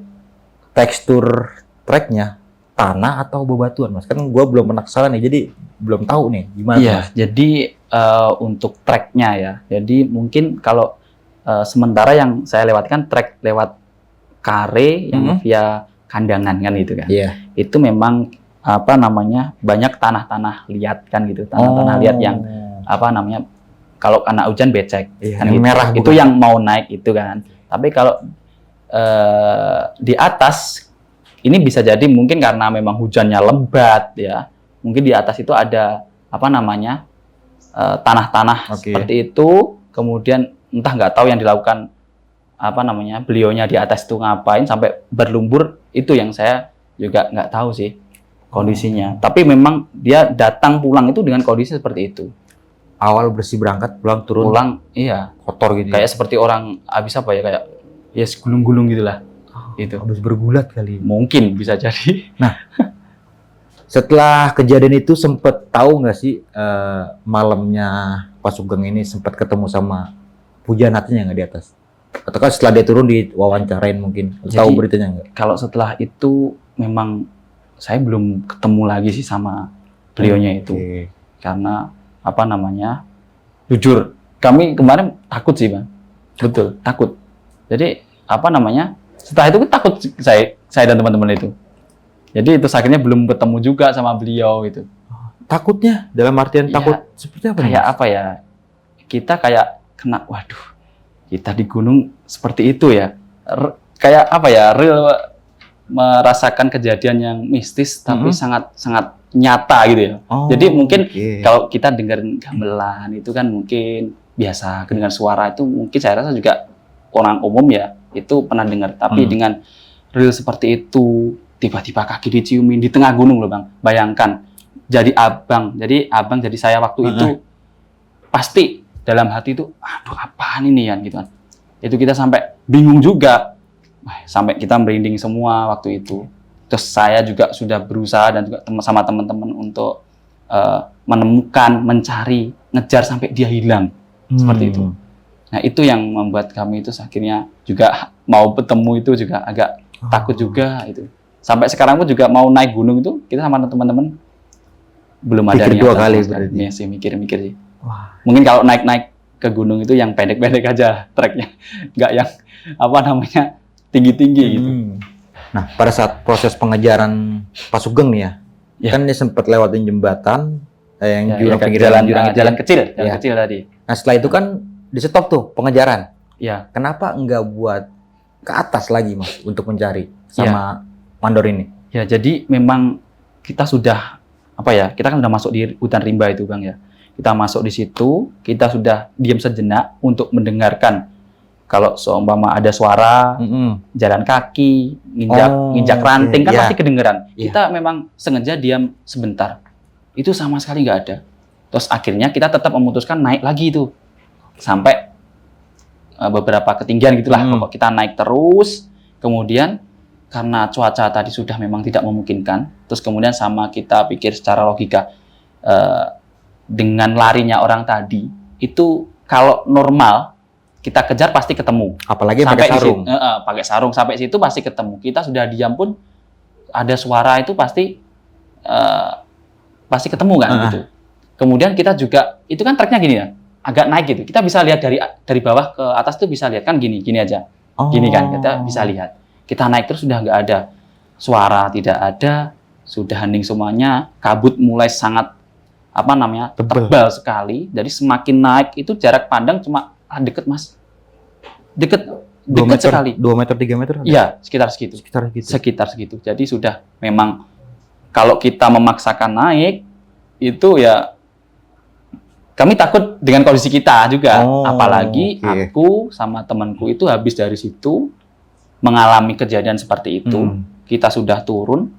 tekstur treknya tanah atau bebatuan, Mas? Kan gua belum pernah kesana nih, jadi belum tahu nih gimana. iya. Mas? Jadi untuk treknya ya. Jadi mungkin kalau sementara yang saya lewatkan trek lewat Kare yang via Kandangan kan itu kan. Iya. Itu memang banyak tanah-tanah liat kan gitu, tanah-tanah liat yang kalau kena hujan becek Iya, kan yang gitu. merah Itu bukan? yang mau naik itu kan. Tapi kalau di atas ini bisa jadi mungkin karena memang hujannya lebat ya, mungkin di atas itu ada tanah-tanah Oke. seperti itu, kemudian entah nggak tahu yang dilakukan apa namanya beliaunya di atas itu ngapain sampai berlumpur, itu yang saya juga nggak tahu sih kondisinya. Tapi memang dia datang pulang itu dengan kondisi seperti itu. Awal bersih berangkat, pulang turun Pulang, iya, kotor gitu. kayak seperti orang habis apa ya, kayak ya gulung-gulung gitulah. Itu habis bergulat kali. mungkin bisa jadi. Setelah kejadian itu sempet tahu nggak sih malamnya Pak Sugeng ini sempat ketemu sama pujaan hatinya nggak di atas? Ataukah setelah dia turun diwawancarain mungkin? Tahu Jadi, beritanya nggak? Kalau setelah itu memang saya belum ketemu lagi sih sama beliaunya itu. Oke. Karena apa namanya? Jujur, kami kemarin takut sih, Bang. Betul, takut. Jadi apa namanya? Setelah itu takut saya dan teman-teman itu. Jadi itu akhirnya belum ketemu juga sama beliau itu. Takutnya dalam artian Ya, takut seperti apa? Kayak apa ya? Kita kayak kena, waduh, kita di gunung seperti itu ya. Kayak apa ya? Real merasakan kejadian yang mistis tapi sangat sangat nyata gitu ya. Oh, Jadi mungkin oke. kalau kita dengar gamelan itu kan mungkin biasa, dengar suara itu mungkin saya rasa juga orang umum ya itu pernah dengar. Tapi dengan real seperti itu, tiba-tiba kaki diciumin di tengah gunung loh Bang. Bayangkan, jadi abang jadi saya waktu itu pasti dalam hati itu, aduh apaan ini ya gitu kan. Itu kita sampai bingung juga. Wah, sampai kita merinding semua waktu itu. Terus saya juga sudah berusaha dan juga sama teman-teman untuk menemukan, mencari, ngejar sampai dia hilang. Seperti itu. Nah, itu yang membuat kami itu akhirnya juga mau bertemu itu juga agak takut juga itu. Sampai sekarang pun juga mau naik gunung itu kita sama teman-teman belum ada Pikir dua niatan kali sama sekali. berarti. Iya sih, mikir-mikir sih. Wah. Mungkin kalau naik-naik ke gunung itu yang pendek-pendek aja treknya, nggak yang apa namanya tinggi-tinggi gitu. Nah, pada saat proses pengejaran Pak Sugeng nih ya, Ya. kan dia sempat lewatin jembatan yang Ya, jurang ya, pinggir jalan jurang itu jalan ya. kecil, jalan Ya. kecil tadi. Nah, setelah itu kan di stop tuh pengejaran. Ya, Kenapa enggak buat ke atas lagi Mas untuk mencari sama mandor ini? ya jadi memang kita sudah apa ya? Kita kan sudah masuk di hutan rimba itu, Bang ya. Kita masuk di situ, kita sudah diam sejenak untuk mendengarkan kalau seumpama ada suara jalan kaki, nginjak ranting kan iya. pasti kedengeran. Iya. Kita memang sengaja diam sebentar. Itu sama sekali nggak ada. Terus akhirnya kita tetap memutuskan naik lagi itu sampai beberapa ketinggian gitulah. Pokok kita naik terus. Kemudian karena cuaca tadi sudah memang tidak memungkinkan, terus kemudian sama kita pikir secara logika dengan larinya orang tadi itu kalau normal kita kejar pasti ketemu. Apalagi Sampai pakai sarung. pakai sarung sampai situ pasti ketemu. Kita sudah diam pun ada suara itu pasti ketemu kan gitu. Kemudian kita juga itu kan treknya gini ya, agak naik gitu. Kita bisa lihat dari bawah ke atas tuh bisa lihat kan gini aja. Gini kan kita bisa lihat. Kita naik terus sudah nggak ada suara, tidak ada, sudah hening semuanya, kabut mulai sangat apa namanya tebal sekali. Jadi semakin naik itu jarak pandang cuma deket Mas, deket 2 meter, sekali. 2 meter, 3 meter? ada? Iya, sekitar segitu. Sekitar segitu. Jadi sudah memang kalau kita memaksakan naik itu ya kami takut dengan kondisi kita juga. Apalagi aku sama temanku itu habis dari situ mengalami kejadian seperti itu. Kita sudah turun,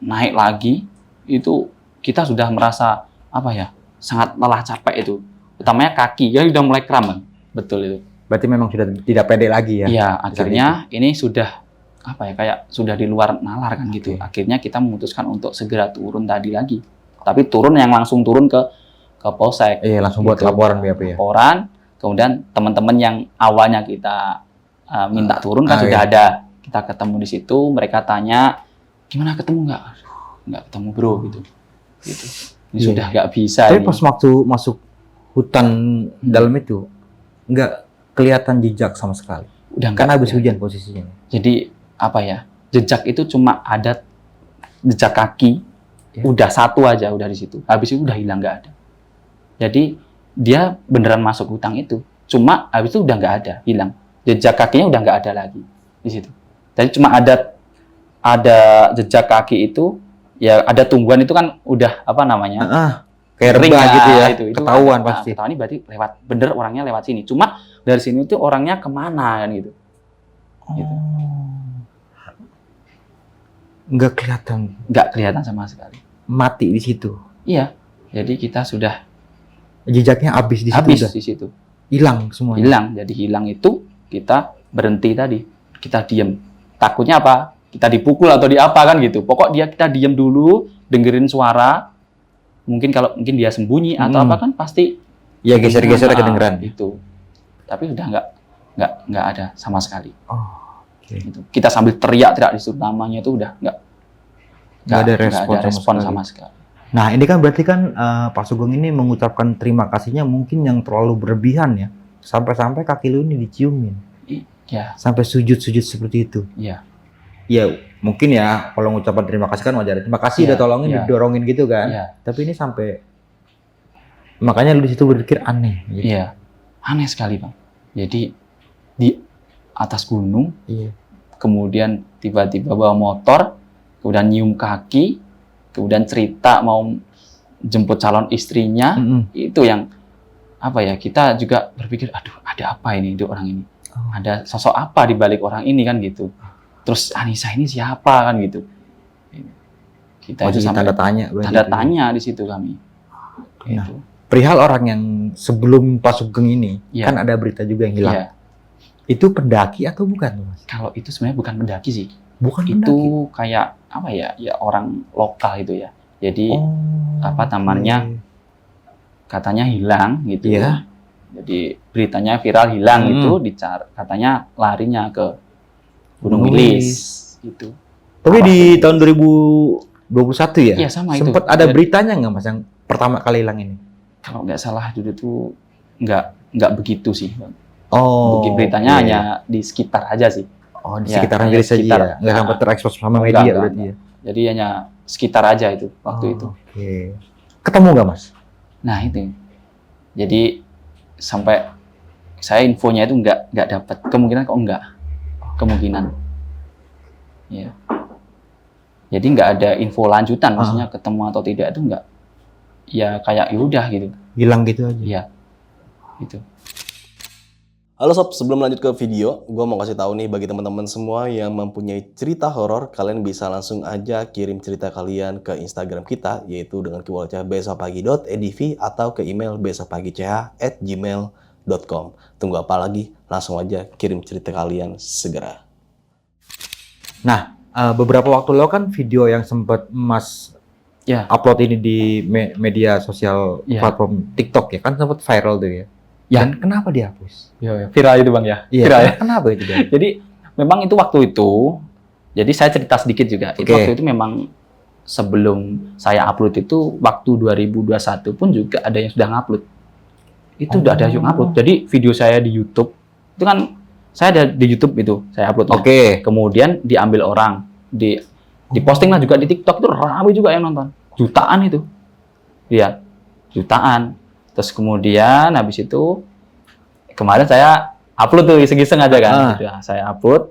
naik lagi, itu kita sudah merasa apa ya? Sangat lelah capek itu. Utamanya kaki, ya sudah mulai kram, Bang. Betul itu. Berarti memang sudah tidak pede lagi ya? Iya, akhirnya ini sudah apa ya, kayak sudah di luar nalar kan gitu. Akhirnya kita memutuskan untuk segera turun tadi lagi. Tapi turun yang langsung turun ke polsek. Iya, langsung buat laporan BAP ya. Laporan, kemudian teman-teman yang awalnya kita minta turun kan sudah ada. Kita ketemu di situ, mereka tanya, "Gimana ketemu nggak?" "Nggak ketemu, Bro," gitu. Ini sudah nggak bisa. Tapi ini. pas waktu masuk hutan dalam itu nggak kelihatan jejak sama sekali. Udah Kan nggak. habis hujan posisinya. Jadi apa ya? Jejak itu cuma ada jejak kaki, udah satu aja udah di situ. Habis itu udah hilang nggak ada. Jadi dia beneran masuk hutan itu. Cuma habis itu udah nggak ada, hilang. Jejak kakinya udah nggak ada lagi di situ. Jadi cuma ada jejak kaki itu, ya ada tumbuhan itu kan udah apa namanya? Kayak ring rebah gitu ya, itu ketahuan ada, pasti. ketahuan ini berarti lewat bener orangnya lewat sini. Cuma dari sini tuh orangnya kemana kan gitu. Gitu. Nggak kelihatan, Nggak kelihatan sama sekali. mati di situ. Iya. Jadi kita sudah Jejaknya habis di situ, habis udah di situ. hilang semuanya. Hilang. Jadi hilang itu kita berhenti tadi. Kita diem. Takutnya apa? Kita dipukul atau di apa kan gitu. Pokok kita diem dulu, dengerin suara. Mungkin dia sembunyi atau apa kan pasti Ya geser-geser kedengeran. Itu. Tapi udah nggak ada sama sekali. Oh, oke. Gitu. Kita sambil teriak-teriak disebut namanya itu udah Nggak ada respon sama sekali. Nah, ini kan berarti kan Pak Sugeng ini mengucapkan terima kasihnya mungkin yang terlalu berlebihan ya. Sampai-sampai kaki lu ini diciumin. Iya. Sampai sujud-sujud seperti itu. Iya. Ya, mungkin ya kalau ngucapkan terima kasih kan wajar. Terima kasih udah tolongin, didorongin gitu kan. Iya. Tapi ini sampai makanya lu di situ berpikir aneh gitu. Iya. Aneh sekali, Bang. Jadi di atas gunung, kemudian tiba-tiba bawa motor, kemudian nyium kaki, kemudian cerita mau jemput calon istrinya, itu yang apa ya, kita juga berpikir, aduh ada apa ini di orang ini, ada sosok apa di balik orang ini kan gitu. Terus Anissa ini siapa kan gitu. Kita itu sampai tanda tanya di situ kami. Nah, Gitu. perihal orang yang sebelum Pak Sugeng ini Iya. kan ada berita juga yang hilang. Iya. Itu pendaki atau bukan, Mas? Kalau itu sebenarnya bukan pendaki sih. Bukan Itu pendaki. kayak apa ya? Ya orang lokal itu ya. Jadi apa namanya? Katanya hilang gitu. Iya. Jadi beritanya viral hilang itu katanya larinya ke Gunung Wilis gitu. Tapi di tahun 2021 ya? Iya, sama itu. Sempat ada beritanya nggak, Mas, yang pertama kali hilang ini? Kalau nggak salah dulu tuh nggak begitu sih, Bang. Oh. Beritanya hanya di sekitar aja sih. Oh, di Ya, sekitaran hanya Wilis saja sekitar. ya? Nggak sampai terekspos sama Enggak, media enggak, berarti ya? Jadi hanya sekitar aja itu waktu itu. Oke. Ketemu nggak, Mas? Nah itu. Jadi sampai saya infonya itu nggak dapat. Kemungkinan kok enggak. Kemungkinan. Ya. Jadi nggak ada info lanjutan, maksudnya ketemu atau tidak itu nggak. Ya kayak yaudah gitu. Hilang gitu aja? Iya. Gitu. Halo sob, sebelum lanjut ke video, gue mau kasih tahu nih bagi teman-teman semua yang mempunyai cerita horor, kalian bisa langsung aja kirim cerita kalian ke Instagram kita, yaitu dengan keywordnya besokpagi.edv atau ke email besokpagi.ch@gmail.com. Tunggu apa lagi? Langsung aja kirim cerita kalian segera. Nah, beberapa waktu lalu kan video yang sempat Mas upload ini di media sosial platform TikTok ya, kan sempat viral tuh ya. Dan kenapa dihapus? Ya, viral itu Bang ya. Iya, Viral ya. kenapa itu? Jadi memang itu waktu itu, jadi saya cerita sedikit juga. Itu waktu itu memang sebelum saya upload itu, waktu 2021 pun juga ada yang sudah ngupload. Itu udah ada yang ngupload. Jadi video saya di YouTube, itu kan saya ada di YouTube itu, saya upload. Kemudian diambil orang, diposting lah juga di TikTok, itu ramai juga yang nonton. Jutaan itu. Iya, jutaan. Terus kemudian habis itu kemarin saya upload tuh iseng-iseng aja kan. Gitu. Saya upload,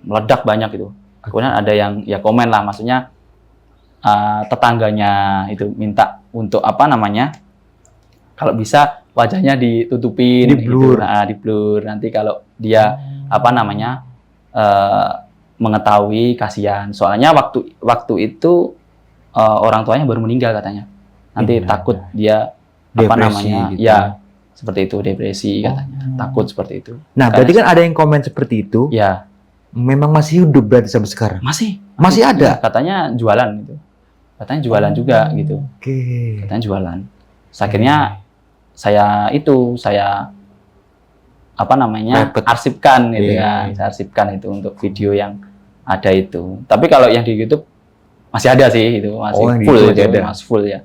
meledak banyak itu. Kemudian ada yang ya komen lah, maksudnya tetangganya itu minta untuk apa namanya, kalau bisa wajahnya ditutupin, di blur. Gitu. Nah, di blur. Nanti kalau dia apa namanya mengetahui, kasihan. Soalnya waktu itu orang tuanya baru meninggal katanya. Nanti takut dia depresi, apa namanya gitu. ya seperti itu, depresi katanya, takut seperti itu. Nah, berarti kan ada yang komen seperti itu. Ya, memang masih hidup berarti sampai sekarang. Masih ada. Katanya jualan gitu, katanya jualan juga gitu. Katanya jualan. Akhirnya saya apa namanya arsipkan gitu kan, saya arsipkan itu untuk video yang ada itu. Tapi kalau yang di YouTube masih ada sih, itu masih full, masih full ya,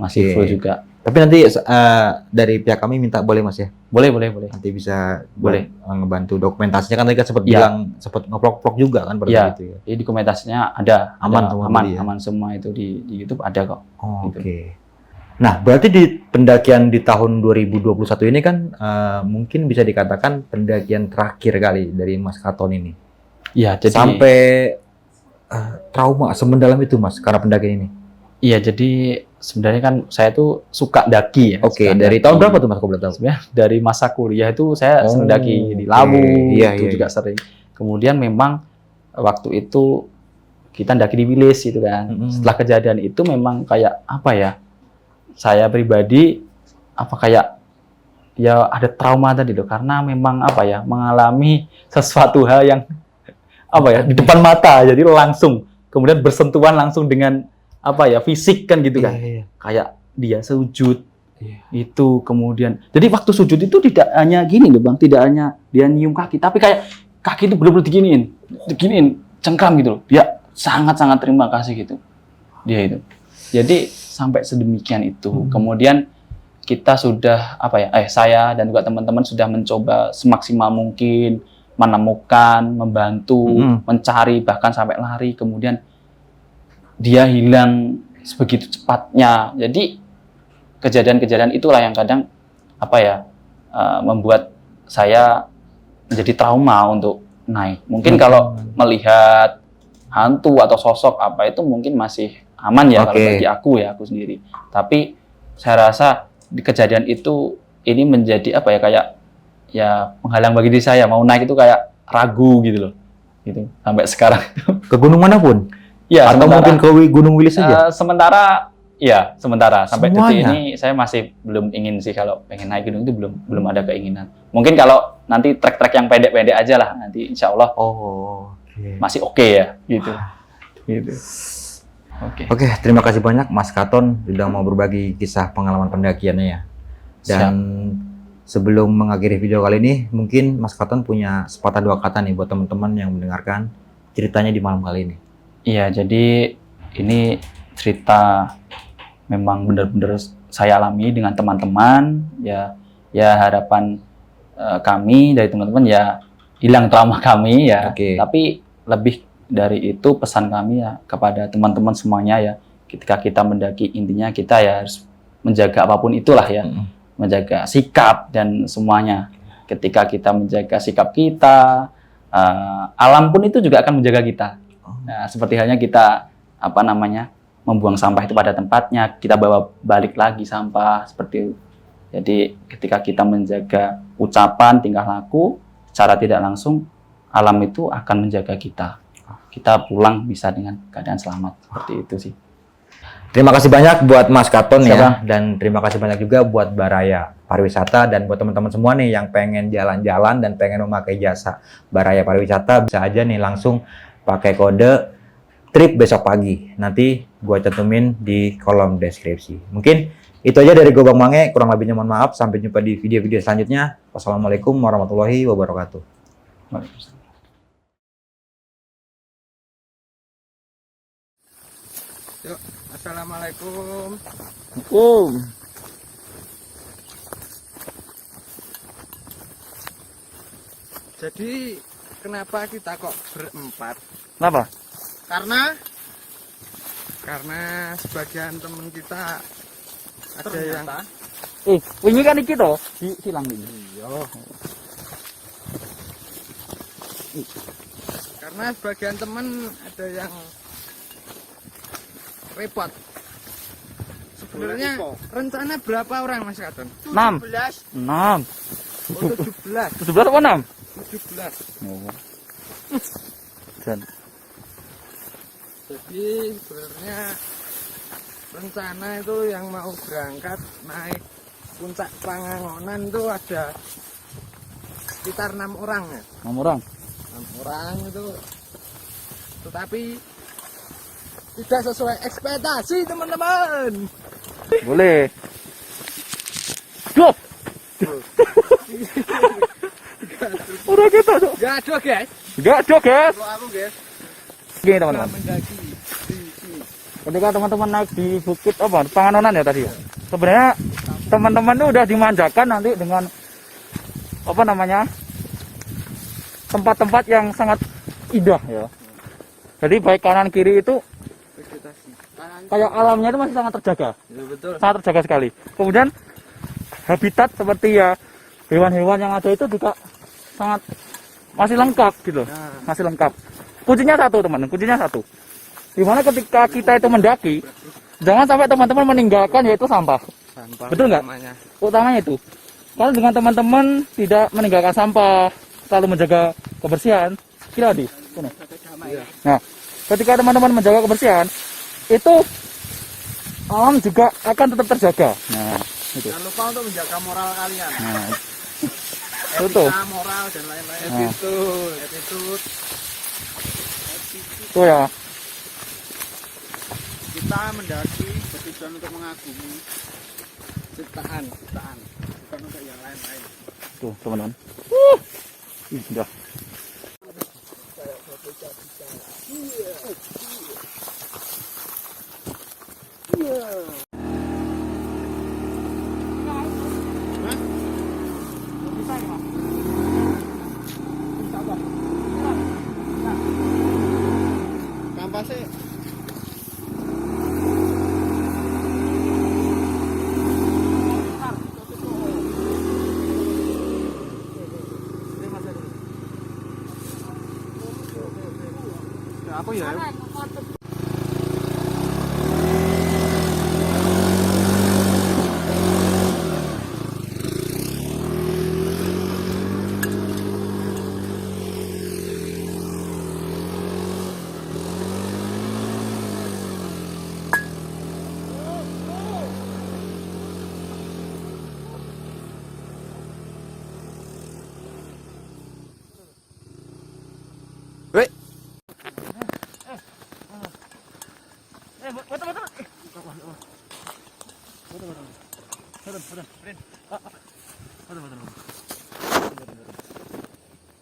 masih full juga. Tapi nanti dari pihak kami minta boleh Mas ya? Boleh. Nanti bisa boleh ngebantu dokumentasinya, kan tadi kan sempat bilang sempat nge-vlog juga kan pada itu ya. Jadi dokumentasinya ada aman aman semua itu di YouTube ada kok. Oke. Nah, berarti di pendakian di tahun 2021 ini kan mungkin bisa dikatakan pendakian terakhir kali dari Mas Katon ini. Iya, jadi sampai trauma semendalam itu Mas karena pendakian ini. Iya, jadi sebenarnya kan saya tuh suka daki ya. Oke, Suka dari daki. tahun berapa tuh Mas, kalau boleh tahu? Sebenarnya dari masa kuliah itu saya sering daki di Lawu, Iya, itu iya, juga sering. Kemudian memang waktu itu kita daki di Wilis gitu kan. Setelah kejadian itu memang kayak apa ya? Saya pribadi apa kayak ya ada trauma tadi loh, karena memang apa ya, mengalami sesuatu hal yang apa ya di depan mata, jadi langsung kemudian bersentuhan langsung dengan apa ya fisik kan gitu kan. Kayak dia sujud itu, kemudian jadi waktu sujud itu tidak hanya gini loh Bang, tidak hanya dia nyium kaki, tapi kayak kaki itu benar-benar diginiin cengkram gitu loh. Dia sangat-sangat terima kasih gitu dia itu. Jadi sampai sedemikian itu. Kemudian kita sudah apa ya, saya dan juga teman-teman sudah mencoba semaksimal mungkin menemukan, membantu, mencari, bahkan sampai lari. Kemudian dia hilang sebegitu cepatnya. Jadi kejadian-kejadian itulah yang kadang apa ya membuat saya menjadi trauma untuk naik. Mungkin kalau melihat hantu atau sosok apa itu mungkin masih aman ya kalau bagi aku sendiri. Tapi saya rasa di kejadian itu ini menjadi apa ya, kayak ya penghalang bagi diri saya mau naik itu, kayak ragu gitu loh. Gitu sampai sekarang. Ke gunung manapun? Ya, atau mungkin ke Gunung Wilis saja? Sementara sampai detik Semuanya? ini saya masih belum ingin sih, kalau pengen naik gunung itu belum ada keinginan. Mungkin kalau nanti trek-trek yang pendek-pendek aja lah, nanti insya Allah masih oke ya gitu. Gitu. Oke, terima kasih banyak Mas Katon sudah mau berbagi kisah pengalaman pendakiannya ya. Dan sebelum mengakhiri video kali ini, mungkin Mas Katon punya sepatah dua kata nih buat teman-teman yang mendengarkan ceritanya di malam kali ini. Iya, jadi ini cerita memang benar-benar saya alami dengan teman-teman. Ya harapan kami dari teman-teman ya hilang trauma kami ya. Tapi lebih dari itu pesan kami ya kepada teman-teman semuanya ya, ketika kita mendaki intinya kita ya harus menjaga apapun itulah ya, menjaga sikap dan semuanya. Ketika kita menjaga sikap kita, alam pun itu juga akan menjaga kita. Nah, seperti halnya kita apa namanya membuang sampah itu pada tempatnya, kita bawa balik lagi sampah seperti itu. Jadi ketika kita menjaga ucapan, tingkah laku secara tidak langsung, alam itu akan menjaga kita. Kita pulang bisa dengan keadaan selamat, seperti itu sih. Terima kasih banyak buat Mas Katon ya, dan terima kasih banyak juga buat Baraya Pariwisata, dan buat teman-teman semua nih yang pengen jalan-jalan dan pengen memakai jasa Baraya Pariwisata, bisa aja nih langsung pakai kode trip besok pagi. Nanti gua cantumin di kolom deskripsi. Mungkin itu aja dari gua Bang Mange, kurang lebihnya mohon maaf. Sampai jumpa di video-video selanjutnya. Wassalamualaikum warahmatullahi wabarakatuh. Yuk, assalamualaikum. Jadi kenapa kita kok berempat? Kenapa? Karena sebagian teman kita ada yang Ini kan iki toh, silang ini. karena sebagian teman ada yang repot. Sebenarnya rencana berapa orang Mas Katon? 6. 17. 6. Oh, 17. 17 apa 6? 17. Oh. Dan Jadi sebenarnya rencana itu yang mau berangkat naik puncak Pangangonan itu ada sekitar 6 orang ya. 6 orang. 6 orang itu, tetapi tidak sesuai ekspektasi teman-teman. Boleh. Go. Udah kita tuh. Gak ada guys. Enggak ada, guys. Kalau aku guys Gini teman-teman. mendaki di sini. Ketika teman-teman naik di bukit apa Pangangonan ya tadi ya. Sebenarnya teman-teman tuh udah dimanjakan nanti dengan apa namanya tempat-tempat yang sangat indah ya. Jadi baik kanan kiri itu Vegetasi. kayak alamnya itu masih sangat terjaga, Ya, betul. sangat terjaga sekali. Kemudian habitat seperti ya hewan-hewan yang ada itu juga sangat masih lengkap gitu, masih lengkap. Kuncinya satu teman, kuncinya satu. Dimana ketika kita itu mendaki jangan sampai teman-teman meninggalkan yaitu sampah. Betul nggak? Utamanya itu. Kalau dengan teman-teman tidak meninggalkan sampah, selalu menjaga kebersihan, kira di sini. Nah, ketika teman-teman menjaga kebersihan, itu alam juga akan tetap terjaga. Nah, itu. Jangan lupa untuk menjaga moral kalian. Nah, itu. Moral dan lain-lain. Nah. Attitude. Itu ya. Kita mendaki bertujuan untuk mengagumi ciptaan, bukan untuk yang lain-lain. Tuh, teman-teman. Udah. Kampasnya apa ya?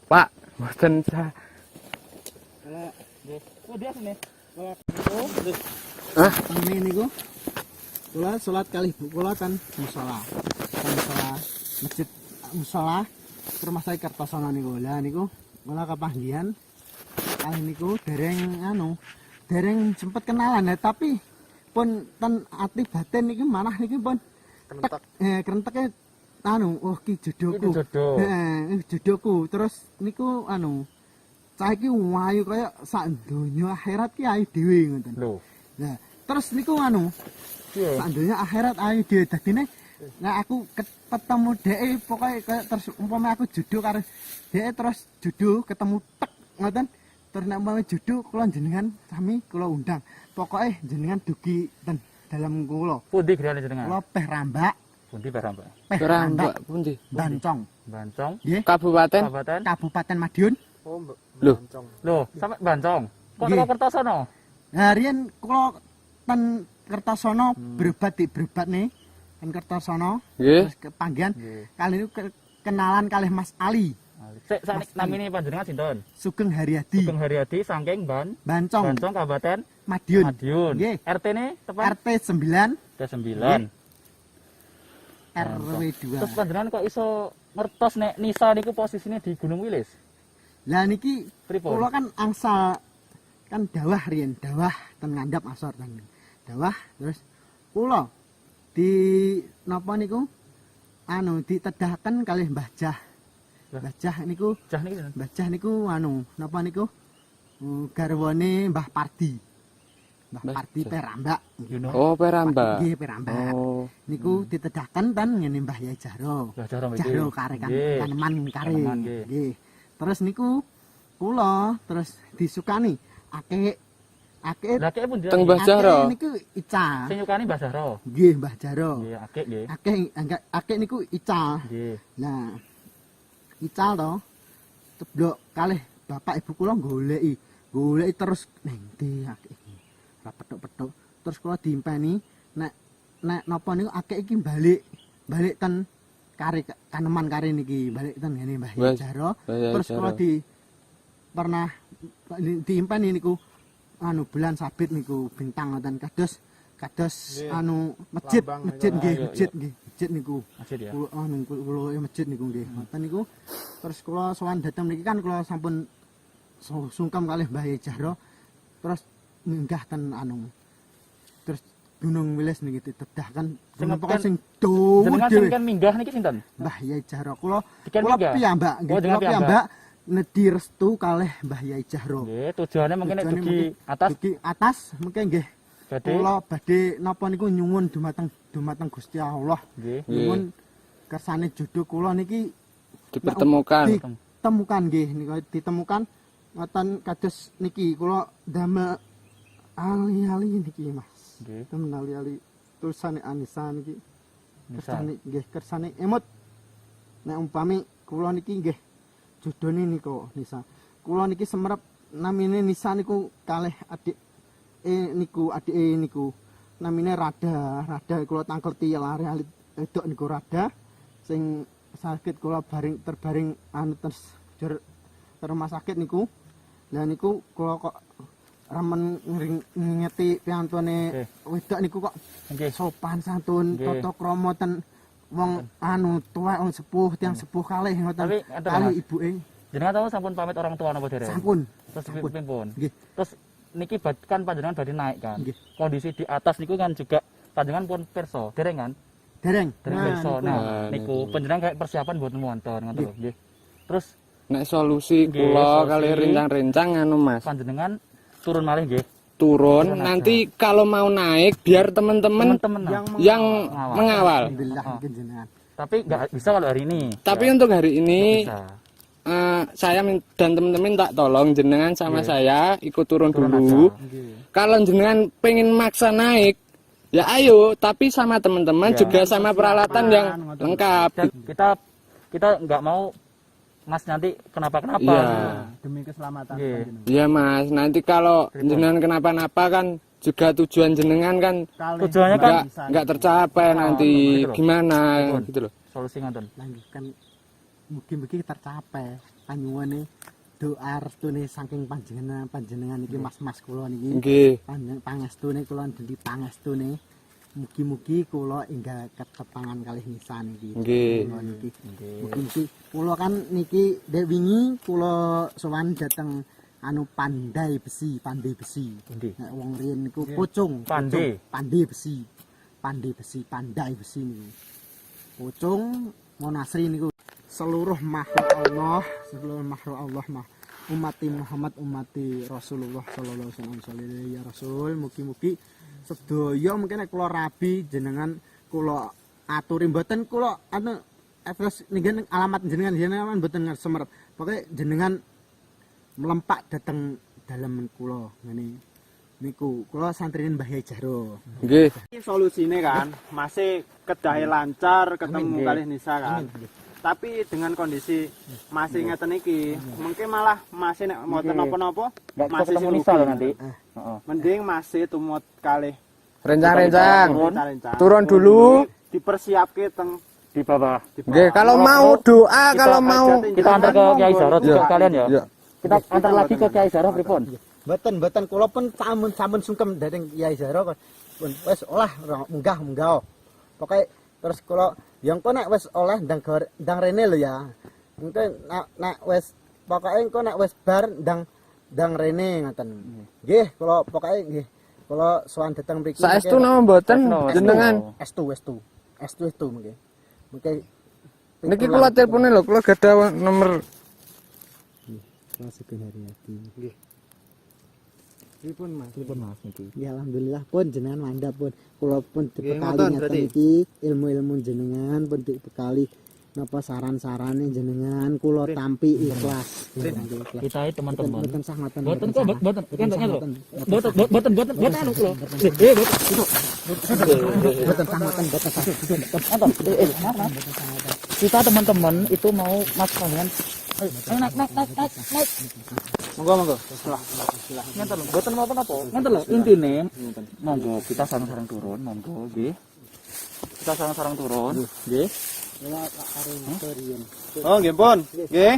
Pak, boten sa. Oh, dia sini. Ini niku. Kula salat kali kula kan musala. Masjid musala Permasai Kertosono niku. Lah niku kula kapanggihan kali niku dereng sempet kenalan ya, tapi pun ten ati batin niki manah niki pun krentek ki jodohku. Jodohku. Terus niku cah iki ayu kaya sak donya akhirat ki ayu dhewe ngoten. Lho. Nah, terus niku sak donya akhirat ayu dhewe dadine nek aku ketemu dheke pokoke kaya terus umpama aku jodoh karo dheke terus jodoh ketemu tek ngoten. Terus nek umpama jodoh kula jenengan sami kula undang. Pokoke jenengan dugi ten dalam kula. Pundi griyane jenengan? Kula peh rambak. Pundi Barambak? Peh Rambak pundi? Bancong. Bancong. Nggih. Kabupaten. Kabupaten Madiun. Loh, sampai Bancong. Kok Nggih. teko Kertosono? Nah, riyen kula ten Kertosono berobat nih. Ten Kertosono. Nggih. Terus kepanggihan Nggih. kali itu kenalan kalih Mas Ali. Sik namine panjenengan sinten? Sugeng Haryadi. Sugeng Haryadi saking Bancong. Bancong Kabupaten Madiun. Madiun. Nggih. RT-ne tepan RT 9 T9. RW 2. Terus panjenengan kok iso ngertos nek Nisa niku posisine di Gunung Wilis? Lah niki Pripun? kula kan angsal kan dawah riyen, dawah ten ngandhap asor ten. Dawah terus kula di napa niku ditedahaken kalih Mbah Jah. Mbah Jah niku Jah niki sinten? Mbah Jah niku napa niku garwane Mbah Pardi. Mbah Mbah Pardi Jah. Perambak. Oh, Perambak. Nggih, Perambak. Oh. Niku ditedahaken ten ngene Mbah Yai Jaro. Mbah Jaro mriki. Jaro kare Nggih. kaneman kare. Kaneman, nggih. Nggih. Terus niku kula terus disukani akeh Lah kek pundi? Teng Mbah Jaro. niku Ica. Sing nyukani Mbah Jaro. Nggih, Mbah Jaro. Nggih, akeh nggih. Akeh niku Ica. Nggih. Nah, Ica to ceblok kalih bapak ibu kula goleki terus ning ndi akeh iki. Ora petuk-petuk. Terus kula diimpeni nek napa niku akeh iki balik ten kare kaneman kare niki, balik ten ngene Mbah Mbah Jaro. Yai Terus kula Jaro. pernah diimpeni niku bulan sabit niku bintang ngoten kados masjid niku. Masjid ya. Kula masjid niku nggih. Ngoten niku. Terus kula sowan dateng niki kan kula sampun sungkem kalih Mbah Yai Jaro. Terus minggah ten terus Gunung Wilis niki ditedahkan pokoke sing dawa Jenengan dhewe. sing kan minggah niki sinten? Mbah Yai Jaro. Kula Diken minggah? piyambak nggih. Oh, Kula jenengan piyambak. piyambak nedhi restu kalih Mbah Yai Jaro. Nggih, tujuane mungkin nek Tujuane dugi atas Dugi atas mungkin nggih kula badhe napa niku nyuwun dumateng Gusti Allah. Nggih. Nyuwun kersane jodoh kula niki Dipertemukan. ditemukan nggih niku ditemukan ngoten kados niki kula damel ali-ali niki Mas. Nggih. Temen ali-ali tulisane Anissa niki. Nisa. Kersane emot. Nek umpami kula niki nggih jodone niku Nisa. Kula niki semerep namine Nisa niku kalih adik adike niku namine Rada kula tangkleti lari alit wedok niku Rada sing sakit kula terbaring anu terus rumah sakit niku. Lah niku kula kok remen ngingeti piantune wedok niku kok sopan santun tata krama ten wong anu tuwa wong sepuh tiang sepuh kalih ngoten kalih ibuke. Jenengan tahu sampun pamit orang tua napa dereng? Sampun. Terus pun. Nggih. Terus niki kan panjenengan badhe naik kan. Nggih. Kondisi di atas niku kan juga panjenengan pun perso, dereng kan? Dereng. Perso. niku. Nah, niku panjenengan kayak persiapan buat wonten ngoten lho, nggih. Terus Nek solusi Nggih, kula solusi. kali rencang-rencang anu Mas. panjenengan turun malih nggih. Turun Turun nanti kalau mau naik biar teman-teman Temen-temen nah. yang mengawal. Alhamdulillah mungkin jenengan. Tapi nggak bisa kalau hari ini. Tapi untuk hari ini Bisa. saya dan teman-teman tak tolong jenengan sama saya ikut turun dulu. aja. Kalau jenengan pengen maksa naik, ya ayo. Tapi sama teman-teman Ya. juga sama peralatan yang lengkap. Dan kita nggak mau Mas nanti kenapa-kenapa. Iya. Demi keselamatan Nggih. panjenengan. Iya Mas. Nanti kalau jenengan kenapa-napa kan juga tujuan jenengan kan Kalih Tujuannya kan nggak tercapai nanti gitu loh. gimana Betul. gitu loh. solusi ngoten. kan mugi-mugi tercapai panyuwane doa restune saking panjenengan iki mas-mas kula niki Nggih. pangestune kula dendi pangestune mugi-mugi kula enggal ketepangan kalih Nisa niki. Nggih. Kula niki. Mugi-mugi kula kan niki dek wingi kula sowan dhateng anu pandai besi. Endi? Nek wong riyen niku pucung, Pandai. pandai besi niku. Pucung Monasri niku seluruh makhluk Allah mah umati Muhammad umati Rasulullah sallallahu alaihi wasallam ya Rasul mugi-mugi sedaya mungkin nek kula rabi jenengan kula aturi mboten kula anu terus nggih alamat jenengan mboten semerep. Pokoke jenengan melempak dateng dalem kula ngene niku kula santrine Mbah Yai Jaro. Nggih. Solusine kan masih kedahe lancar ketemu kalih Nisa kan. Tapi dengan kondisi masih ngeten iki, mungkin malah masih nek mboten napa-napa Nggak bisa masih ketemu sing Nisa rugi. loh nanti. Heeh. Mending masih tumut kalih Rencang-rencang. rencang-rencang. Turun dulu. Dipersiapke teng Di bawah. Nggih, kalau mau doa, kalau mau Kita antar ke Kiai Zarot juga kalian ya. Iya. Kita antar lagi ke Kiai Zarot pripun? Mboten kula pun sampun sungkem dhateng Kyai Zaro pun wis olah munggah. Pokoke terus kula yang kok nek wis oleh ndang rene lho ya. Engko nek wis pokoke engko nek wis bar ndang rene ngoten. Nggih, kula pokoke nggih. Kula sowan dhateng mriki. saestu napa mboten jenengan. Estu nggih. Mungkin Niki kula telepone lho, kula gadah nomor. masih Haryati. Nggih. Pripun Mas niki? Ya alhamdulillah pun jenengan mandap pun kula pun dibekali ngeten iki ilmu-ilmu jenengan pun dibekali napa saran-sarane jenengan kula tampi ikhlas. Kita ini teman-teman. Mboten sah ngoten. Boten kok, boten. Kentoknya lho. Boten anu kula. Mboten sah ngoten, mboten sah. Maaf. Kita teman-teman itu mau mas panjenengan. Ayo naik. monggo. Ngenten lho, boten napa-napa. Ngenten lho, intine monggo kita sareng-sareng turun, monggo nggih. Kita sareng-sareng turun, nggih. Oh, nggih pun. Nggih.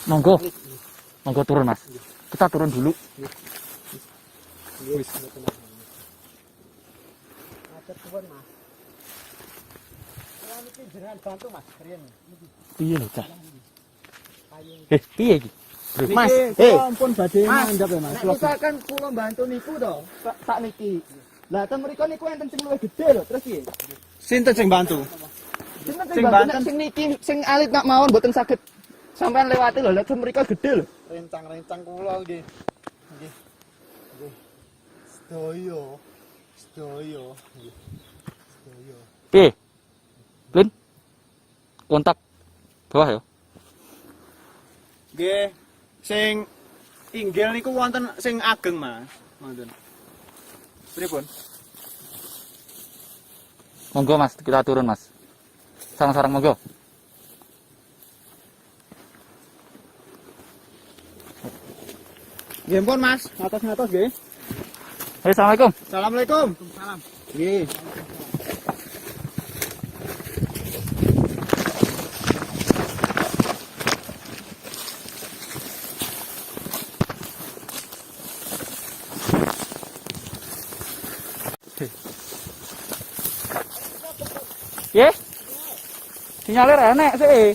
Monggo. Monggo turun, Mas. Kita turun dulu. Piye lho, Cak? Piye iki? Mas, ampun badhe mandap ya Mas. Nek misalkan kula bantu niku to, sak niki. Lah ten mriku niku enten sing luwih gedhe lho, terus piye? Sinten sing bantu? Sing banten sing niki sing alit nak mawon mboten saged sampean lewati lho, lha ten mriku gedhe lho. Rencang-rencang kula nggih. Sedoyo. Piye? Lin. Kontak bawah ya. Nggih. Sing inggil niku wonten sing ageng, Mas. Wonten. Pripun? Monggo Mas, kita turun Mas. Sarang-sarang monggo. Nggih pun, Mas. Ngatos-ngatos nggih. Assalamualaikum. Assalamualaikum. Salam. Nggih. Ye? Sinyalir enek sih.